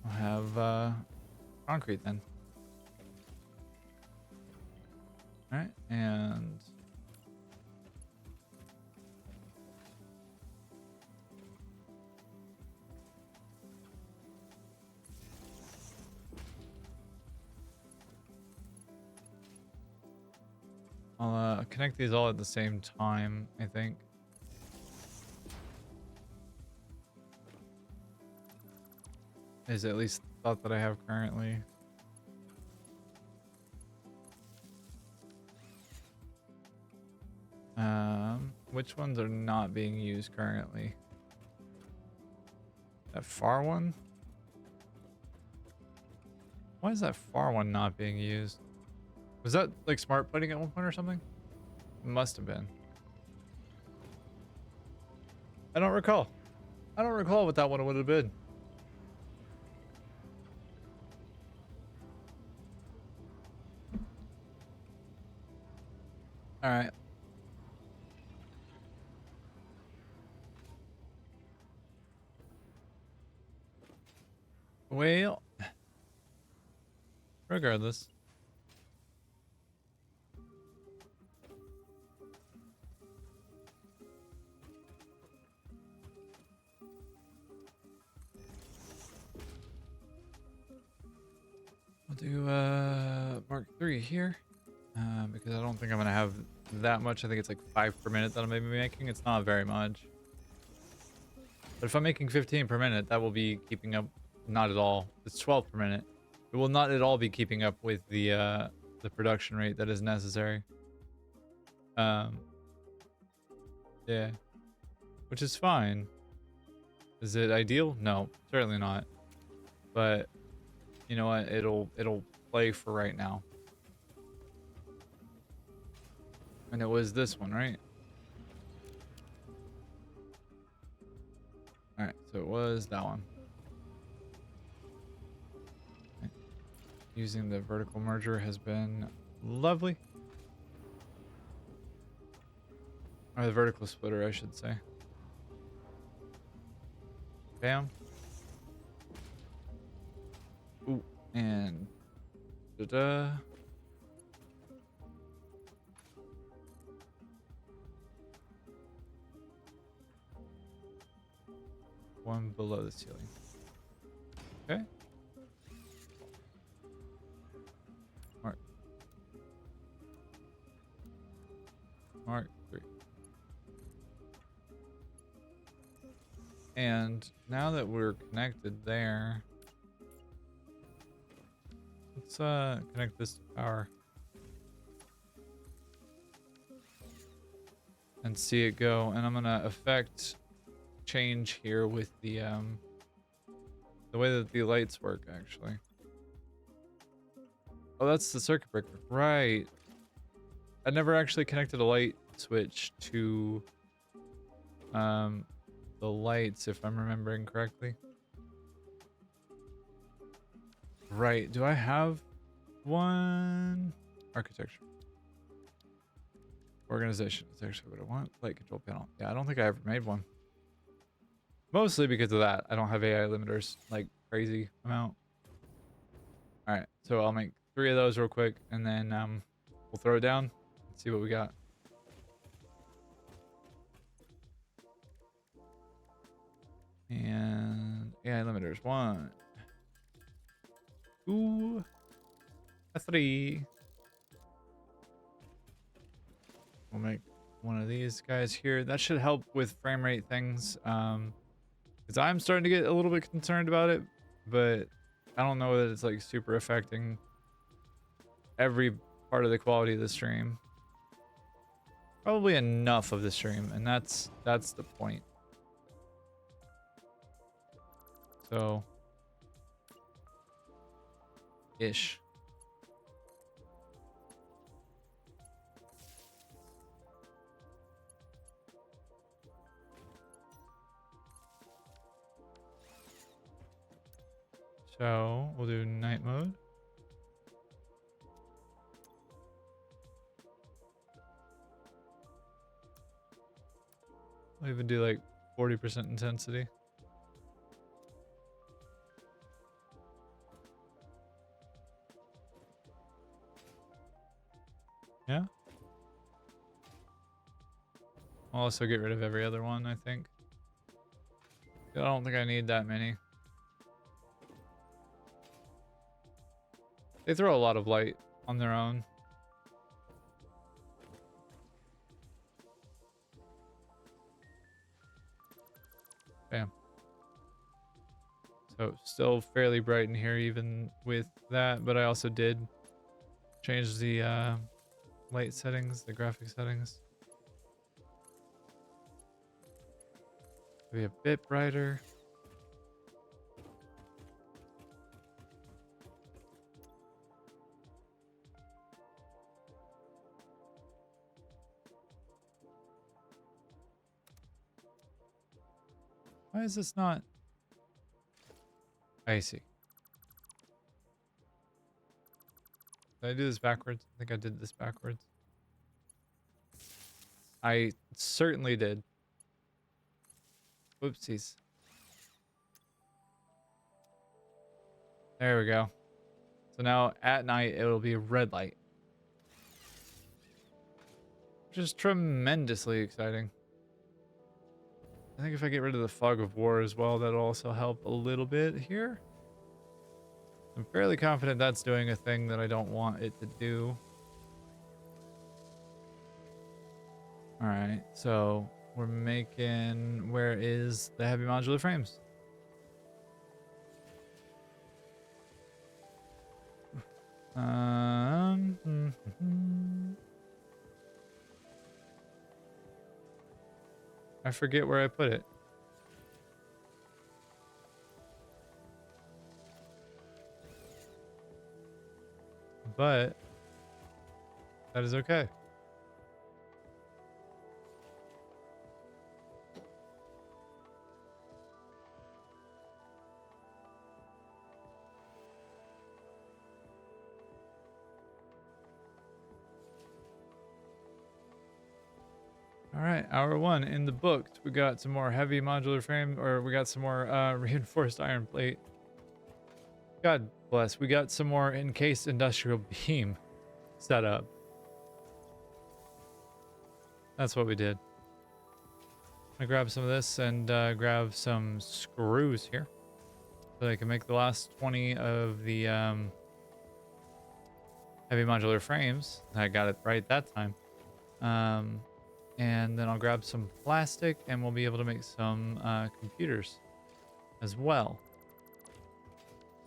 We'll have concrete then. Alright, and I'll connect these all at the same time, I think. Is at least the thought that I have currently. Which ones are not being used currently? That far one? Why is that far one not being used? Was that like smart plating at one point or something? It must have been. I don't recall. I don't recall what that one would have been. All right. Well, regardless. We'll do Mark 3 here. Because I don't think I'm gonna have that much. I think it's like 5 per minute that I'm maybe making. It's not very much. But if I'm making 15 per minute, that will be keeping up. Not at all. It's 12 per minute. It will not at all be keeping up with the production rate that is necessary. Yeah, which is fine. Is it ideal? No, certainly not. But you know what? It'll play for right now. And it was this one, right? All right, so it was that one. Okay. Using the vertical merger has been lovely. Or the vertical splitter, I should say. Bam. Ooh, and da-da. One below the ceiling. Okay. Mark. Mark 3. And now that we're connected there, let's connect this to power and see it go. And I'm gonna affect change here with the way that the lights work actually. Oh, that's the circuit breaker, right? I never actually connected a light switch to the lights, if I'm remembering correctly. Right, do I have one? Architecture. Organization is actually what I want. Light control panel. Yeah, I don't think I ever made one. Mostly because of that. I don't have AI limiters like crazy amount. All right, so I'll make 3 of those real quick, and then we'll throw it down and see what we got. And AI limiters 1, 2, 3. We'll make one of these guys here. That should help with frame rate things. Because I'm starting to get a little bit concerned about it, but I don't know that it's like super affecting every part of the quality of the stream. Probably enough of the stream, and that's the point. So, ish. So we'll do night mode. We'll even do like 40% intensity. Yeah. I'll also get rid of every other one, I think. I don't think I need that many. They throw a lot of light on their own. Bam. So still fairly bright in here even with that, but I also did change the light settings, the graphic settings. Be a bit brighter. Why is this not? I see. Did I do this backwards? I think I did this backwards. I certainly did. Whoopsies. There we go. So now at night it'll be red light. Which is tremendously exciting. I think if I get rid of the fog of war as well, that'll also help a little bit here. I'm fairly confident that's doing a thing that I don't want it to do. All right, so we're making, where is the heavy modular frames? I forget where I put it. But that is okay. All right, hour 1 in the books. We got some more heavy modular frame, or we got some more reinforced iron plate. God bless. We got some more encased industrial beam set up. That's what we did. I grab some of this and grab some screws here, so I can make the last 20 of the heavy modular frames. I got it right that time. And then I'll grab some plastic and we'll be able to make some computers as well.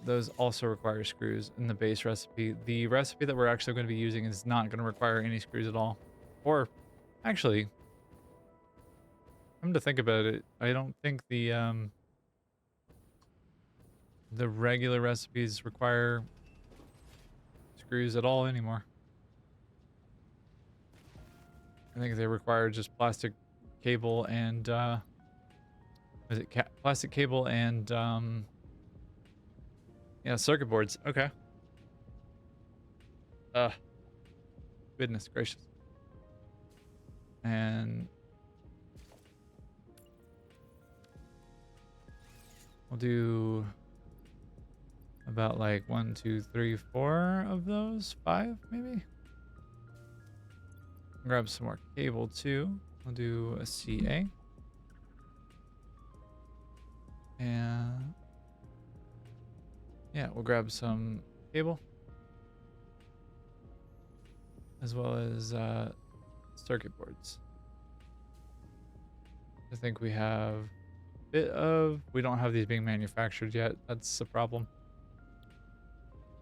Those also require screws in the base recipe. The recipe that we're actually going to be using is not going to require any screws at all. Or actually, come to think about it, I don't think the regular recipes require screws at all anymore. I think they require just plastic cable and is it plastic cable and yeah, circuit boards. Okay. Goodness gracious. And we'll do a about like 1, 2, 3, 4 of those, 5 maybe. Grab some more cable too. I'll do a CA. And yeah, we'll grab some cable as well as circuit boards. I think we have a bit of, we don't have these being manufactured yet. That's the problem.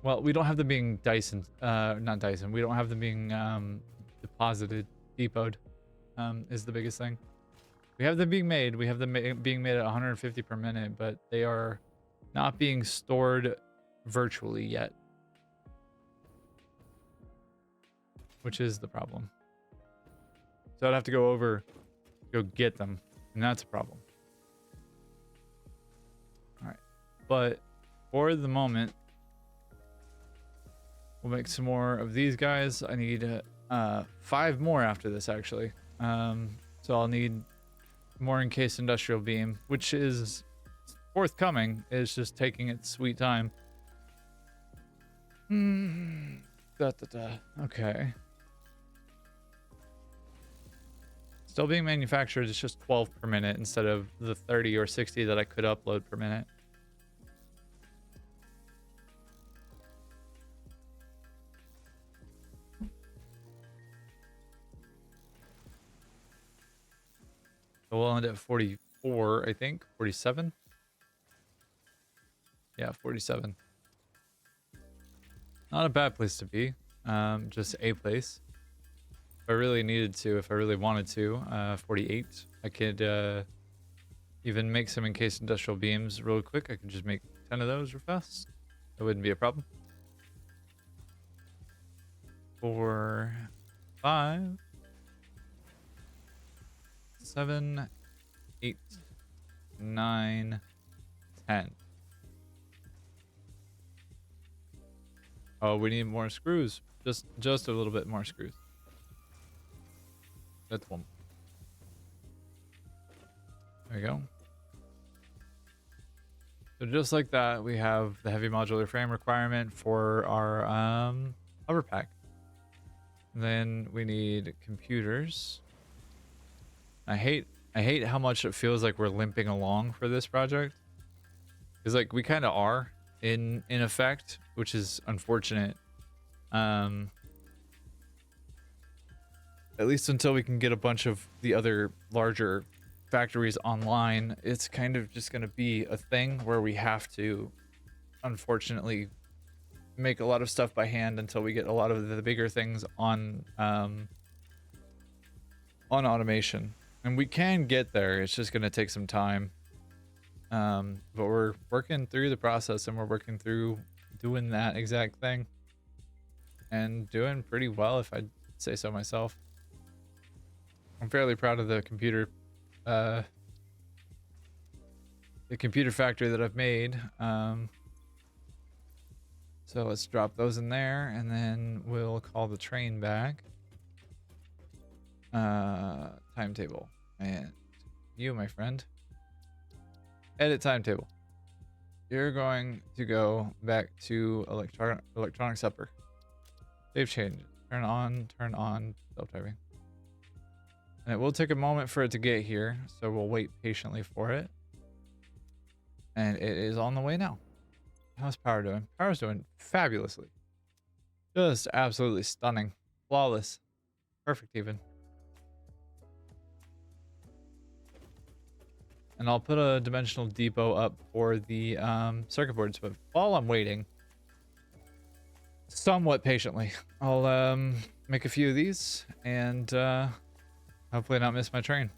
Well, we don't have them being Dyson, not Dyson. We don't have them being deposited, depoted, is the biggest thing. We have them being made. We have them being made at 150 per minute, but they are not being stored virtually yet, which is the problem. So I'd have to go get them, and that's a problem. All right, but for the moment, we'll make some more of these guys. I need 5 more after this, actually. So I'll need more encased industrial beam, which is forthcoming. It's just taking its sweet time. Okay. Still being manufactured. It's just 12 per minute instead of the 30 or 60 that I could upload per minute. So we'll end at 44, I think. 47? Yeah, 47. Not a bad place to be. Just a place. If I really needed to, if I really wanted to, 48. I could even make some encased industrial beams real quick. I could just make 10 of those real fast. That wouldn't be a problem. 4, 5, 7, 8, 9, 10. Oh, we need more screws. Just a little bit more screws. That's one. There we go. So just like that, we have the heavy modular frame requirement for our hover pack. Then we need computers. I hate how much it feels like we're limping along for this project. Because like we kind of are in effect, which is unfortunate. At least until we can get a bunch of the other larger factories online, it's kind of just going to be a thing where we have to, unfortunately, make a lot of stuff by hand until we get a lot of the bigger things on automation. And we can get there. It's just going to take some time. But we're working through the process, and we're working through doing that exact thing, and doing pretty well, if I'd say so myself. I'm fairly proud of the computer factory that I've made. So let's drop those in there, and then we'll call the train back. Timetable, and you, my friend, edit timetable. You're going to go back to electronic supper. Save change. Turn on self-driving. And it will take a moment for it to get here, so we'll wait patiently for it. And it is on the way now. How's power doing? Power's doing fabulously. Just absolutely stunning. Flawless. Perfect even. And I'll put a dimensional depot up for the circuit boards, but while I'm waiting, somewhat patiently, I'll make a few of these and hopefully not miss my train.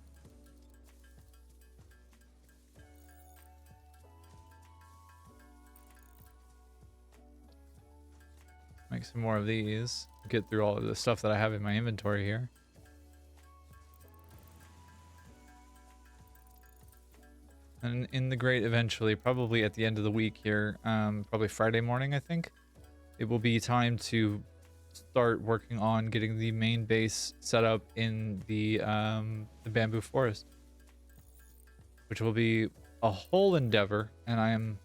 Make some more of these. Get through all of the stuff that I have in my inventory here. And in the grate eventually, probably at the end of the week here, probably Friday morning, I think, it will be time to start working on getting the main base set up in the bamboo forest, which will be a whole endeavor, and I am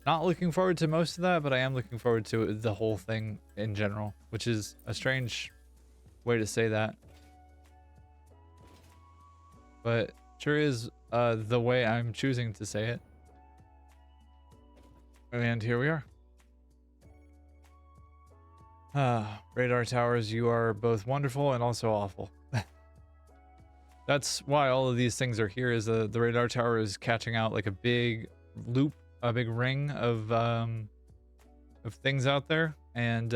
not looking forward to most of that, but I am looking forward to the whole thing in general, which is a strange way to say that. But sure is the way I'm choosing to say it. And here we are. Radar towers, you are both wonderful and also awful. That's why all of these things are here, is the radar tower is catching out like a big loop, a big ring of things out there, and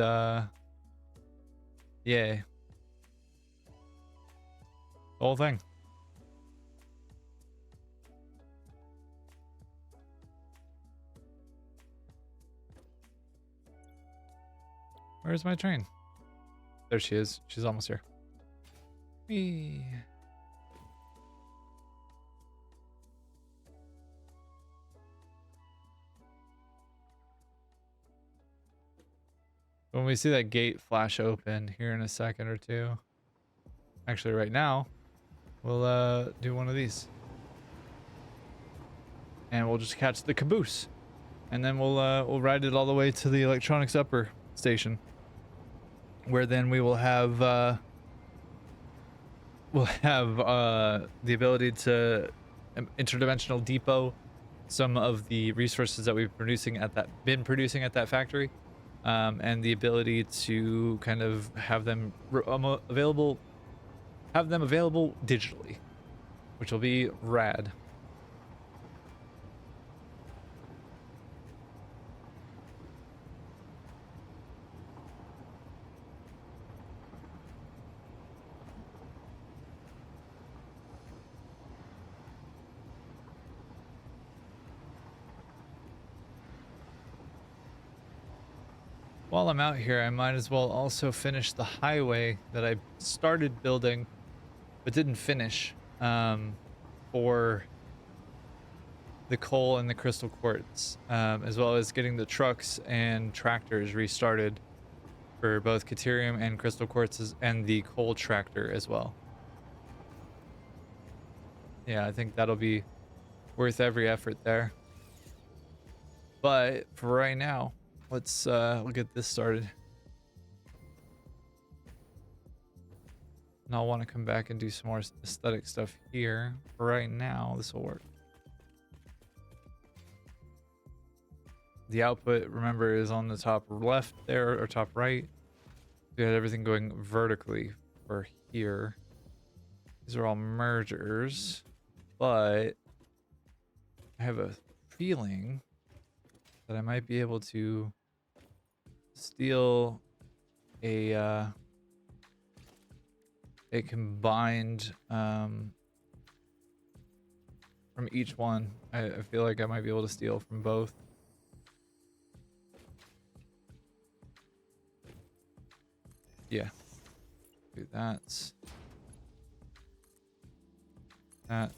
yay. The whole thing. Where's my train? There she is. She's almost here. Whee. When we see that gate flash open here in a second or two, actually right now, we'll do one of these. And we'll just catch the caboose. And then we'll ride it all the way to the electronics upper station, where then we will have the ability to interdimensional depot some of the resources that we've been producing at that factory, and the ability to kind of have them available digitally, which will be rad. While I'm out here, I might as well also finish the highway that I started building but didn't finish, for the coal and the crystal quartz, as well as getting the trucks and tractors restarted for both Caterium and crystal quartzes, and the coal tractor as well. Yeah, I think that'll be worth every effort there. But for right now, let's get this started. And I'll want to come back and do some more aesthetic stuff here. For right now, this will work. The output, remember, is on the top left there, or top right. We had everything going vertically for here. These are all mergers, but I have a feeling that I might be able to steal a combined from each one. I feel like I might be able to steal from both. Yeah, do that. That.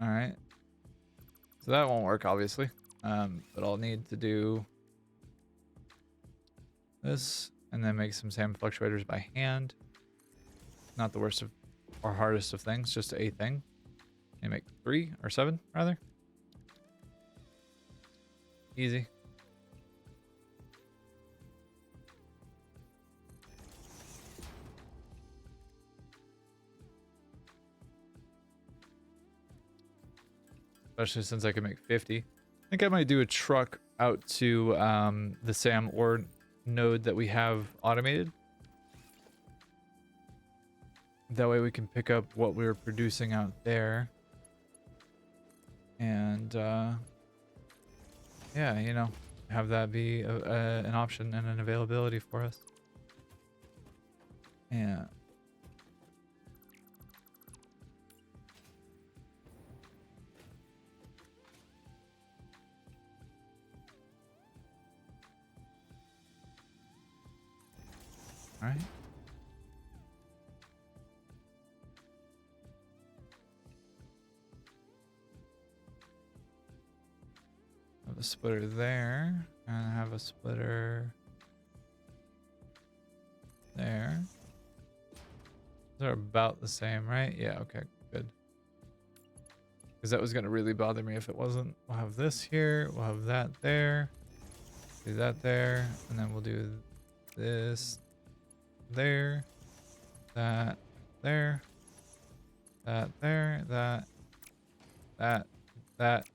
All right. So that won't work, obviously. But I'll need to do this and then make some sand fluctuators by hand. Not the worst of or hardest of things, just a thing. And make 3 or 7 rather. Easy. Especially since I can make 50. I think I might do a truck out to the SAM ore node that we have automated. That way we can pick up what we were producing out there. And yeah, you know, have that be an option and an availability for us. Yeah. All right. Have a splitter there, and have a splitter there. They're about the same, right? Yeah, okay, good. because that was going to really bother me if it wasn't. We'll have this here. We'll have that there. Do that there. And then we'll do this there. That there. That there. That.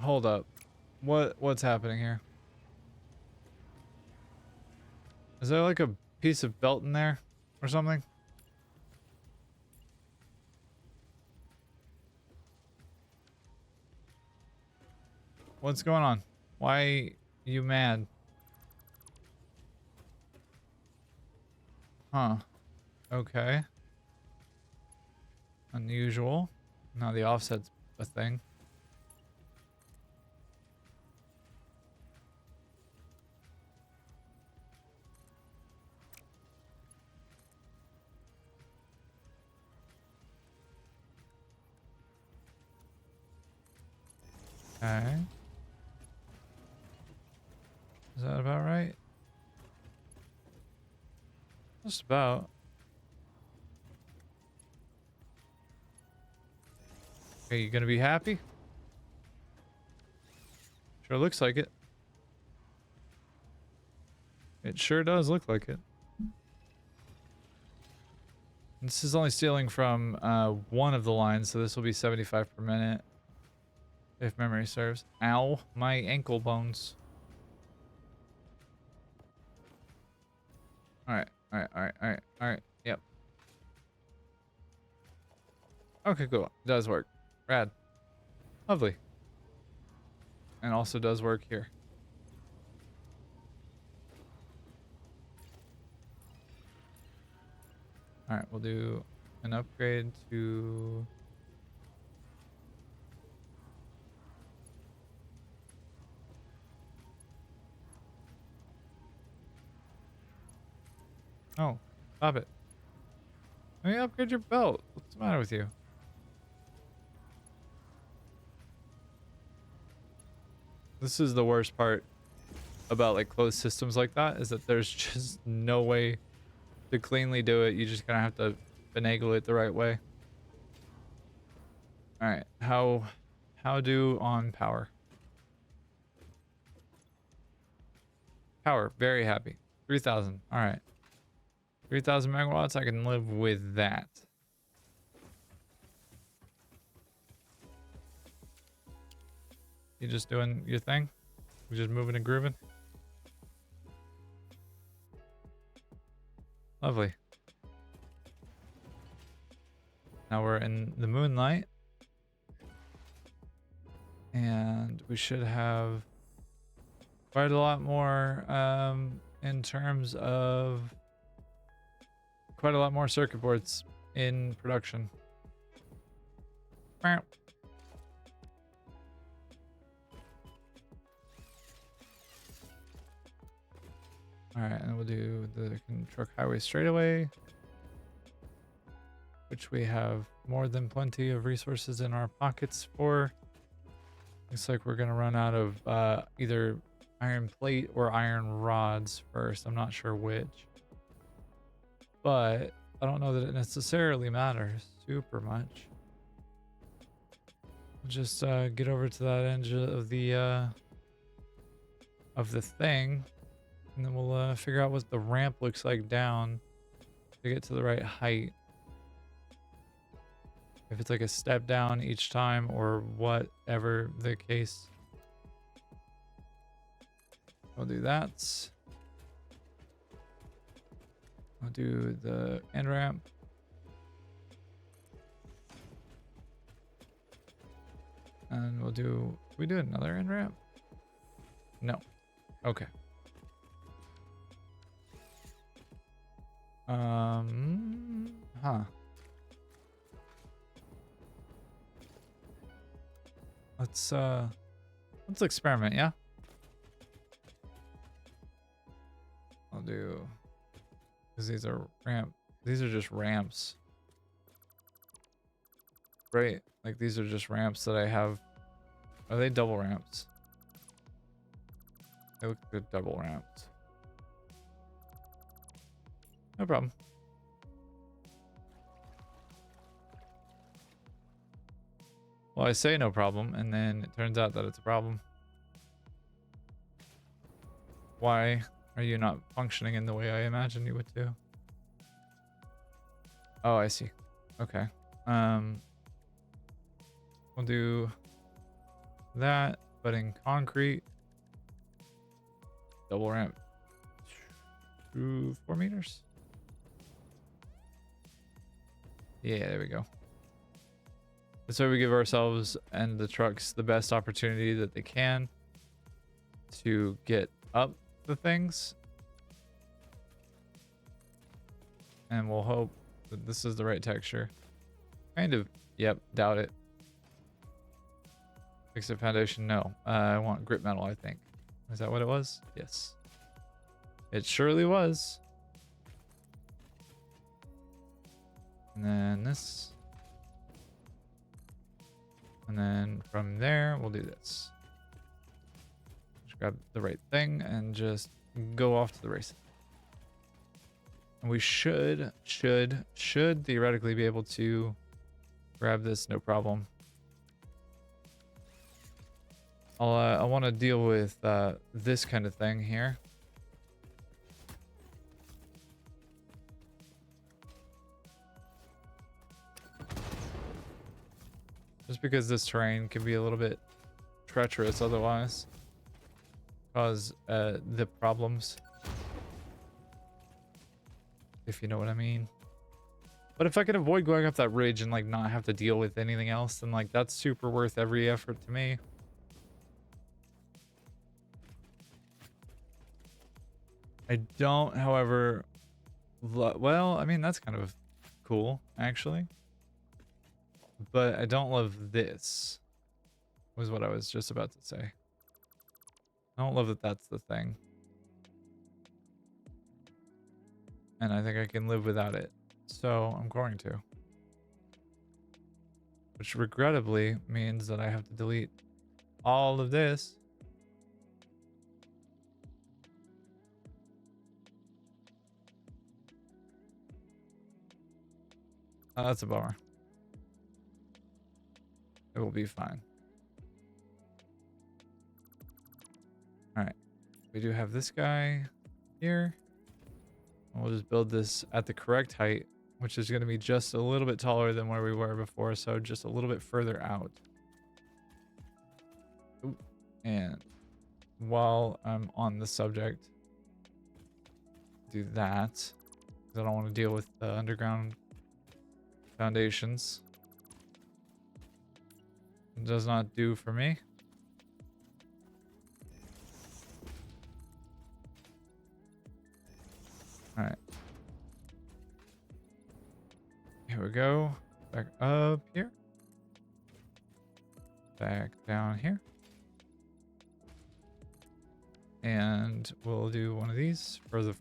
Hold up. What's happening here? Is there like a piece of belt in there or something? What's going on? Why are you mad? Huh. Okay. Unusual. Now the offset's a thing. Okay. Is that about right? Just about. Okay, you gonna be happy? Sure looks like it. It sure does look like it. This is only stealing from one of the lines, so this will be 75 per minute. If memory serves. Ow, my ankle bones. Alright. Yep. Okay, cool. It does work. Rad. Lovely. And also does work here. Alright, we'll do an upgrade to... Oh, stop it. Let me upgrade your belt. What's the matter with you? This is the worst part about like closed systems like that, is that there's just no way to cleanly do it. You just gonna have to finagle it the right way. All right, how do on power? Power, very happy. 3,000. All right, 3,000 megawatts. I can live with that. You just doing your thing? We just moving and grooving? Lovely. Now we're in the moonlight. And we should have quite a lot more in terms of quite a lot more circuit boards in production. Alright, and we'll do the truck highway straightaway, which we have more than plenty of resources in our pockets for. Looks like we're gonna run out of either iron plate or iron rods first. I'm not sure which, but I don't know that it necessarily matters super much. We'll just get over to that edge of the thing, and then we'll figure out what the ramp looks like down to get to the right height. If it's like a step down each time or whatever the case. We'll do that. I'll do the end ramp. And we'll do we do another end ramp? No. Okay. Huh. Let's experiment, yeah? I'll do, because these are just ramps. Right? Like these are just ramps that I have. Are they double ramps? They look good double ramps. No problem. Well, I say no problem, and then it turns out that it's a problem. Why are you not functioning in the way I imagined you would do? Oh, I see. Okay. We'll do that, but in concrete. Double ramp through 4 meters. Yeah, there we go. That's why we give ourselves and the trucks the best opportunity that they can to get up the things. And we'll hope that this is the right texture. Kind of. Yep, doubt it. Fix it foundation, no. I want grip metal, I think. Is that what it was? Yes. It surely was. And then this. And then from there, we'll do this. Just grab the right thing and just go off to the races. And we should theoretically be able to grab this, no problem. I want to deal with this kind of thing here. Just because this terrain can be a little bit treacherous otherwise. Cause the problems. If you know what I mean. But if I could avoid going up that ridge and like not have to deal with anything else, then like that's super worth every effort to me. I don't, however, well, I mean, that's kind of cool, actually. But I don't love this, was what I was just about to say. I don't love that that's the thing. And I think I can live without it. So I'm going to. Which regrettably means that I have to delete all of this. Oh, that's a bummer. It will be fine. All right. We do have this guy here. We'll just build this at the correct height, which is going to be just a little bit taller than where we were before. So just a little bit further out. Ooh. And while I'm on the subject, do that. Because I don't want to deal with the underground foundations. It does not do for me. All right. Here we go. Back up here. Back down here. And we'll do one of these for the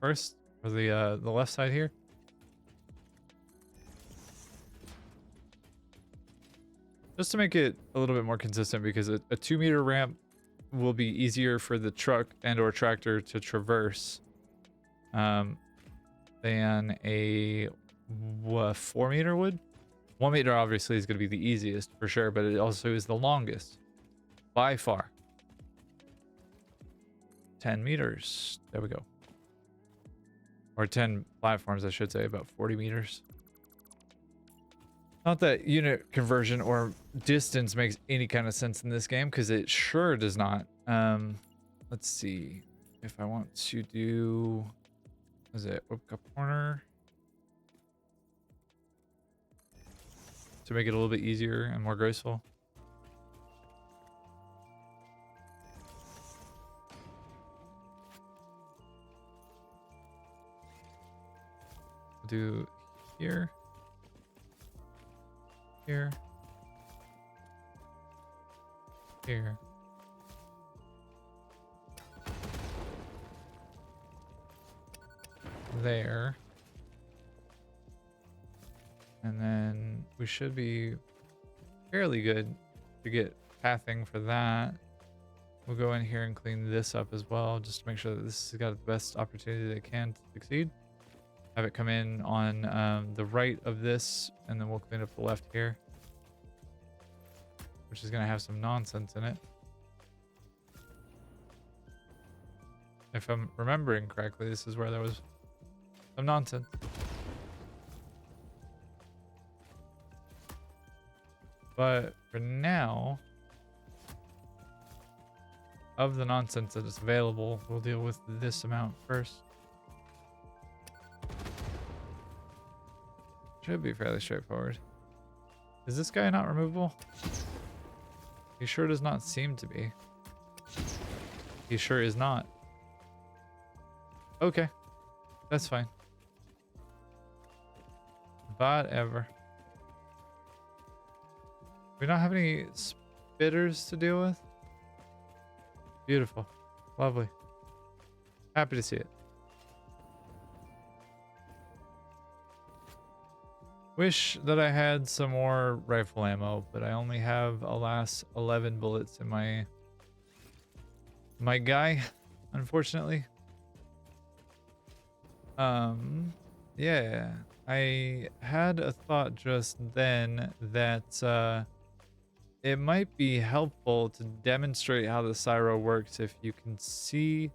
the left side here. Just to make it a little bit more consistent, because a 2-meter ramp will be easier for the truck and or tractor to traverse than a 4-meter would. 1 meter obviously is going to be the easiest for sure, but it also is the longest by far. 10 meters. There we go. Or 10 platforms, I should say, about 40 meters. Not that unit conversion or distance makes any kind of sense in this game, because it sure does not. Let's see. If I want to do... Is it whip cup corner? To make it a little bit easier and more graceful. Do here. Here. Here. There. And then we should be fairly good to get pathing for that. We'll go in here and clean this up as well, just to make sure that this has got the best opportunity that it can to succeed. Have it come in on the right of this, and then we'll clean up the left here. which is going to have some nonsense in it. If I'm remembering correctly, this is where there was some nonsense. But for now, of the nonsense that is available, we'll deal with this amount first. Should be fairly straightforward. Is this guy not removable? He sure does not seem to be. He sure is not. Okay, that's fine. Whatever. We don't have any spitters to deal with? Beautiful. Lovely. Happy to see it. Wish that I had some more rifle ammo, but I only have, alas, 11 bullets in my guy, unfortunately. Yeah, I had a thought just then that it might be helpful to demonstrate how the Cyro works if you can see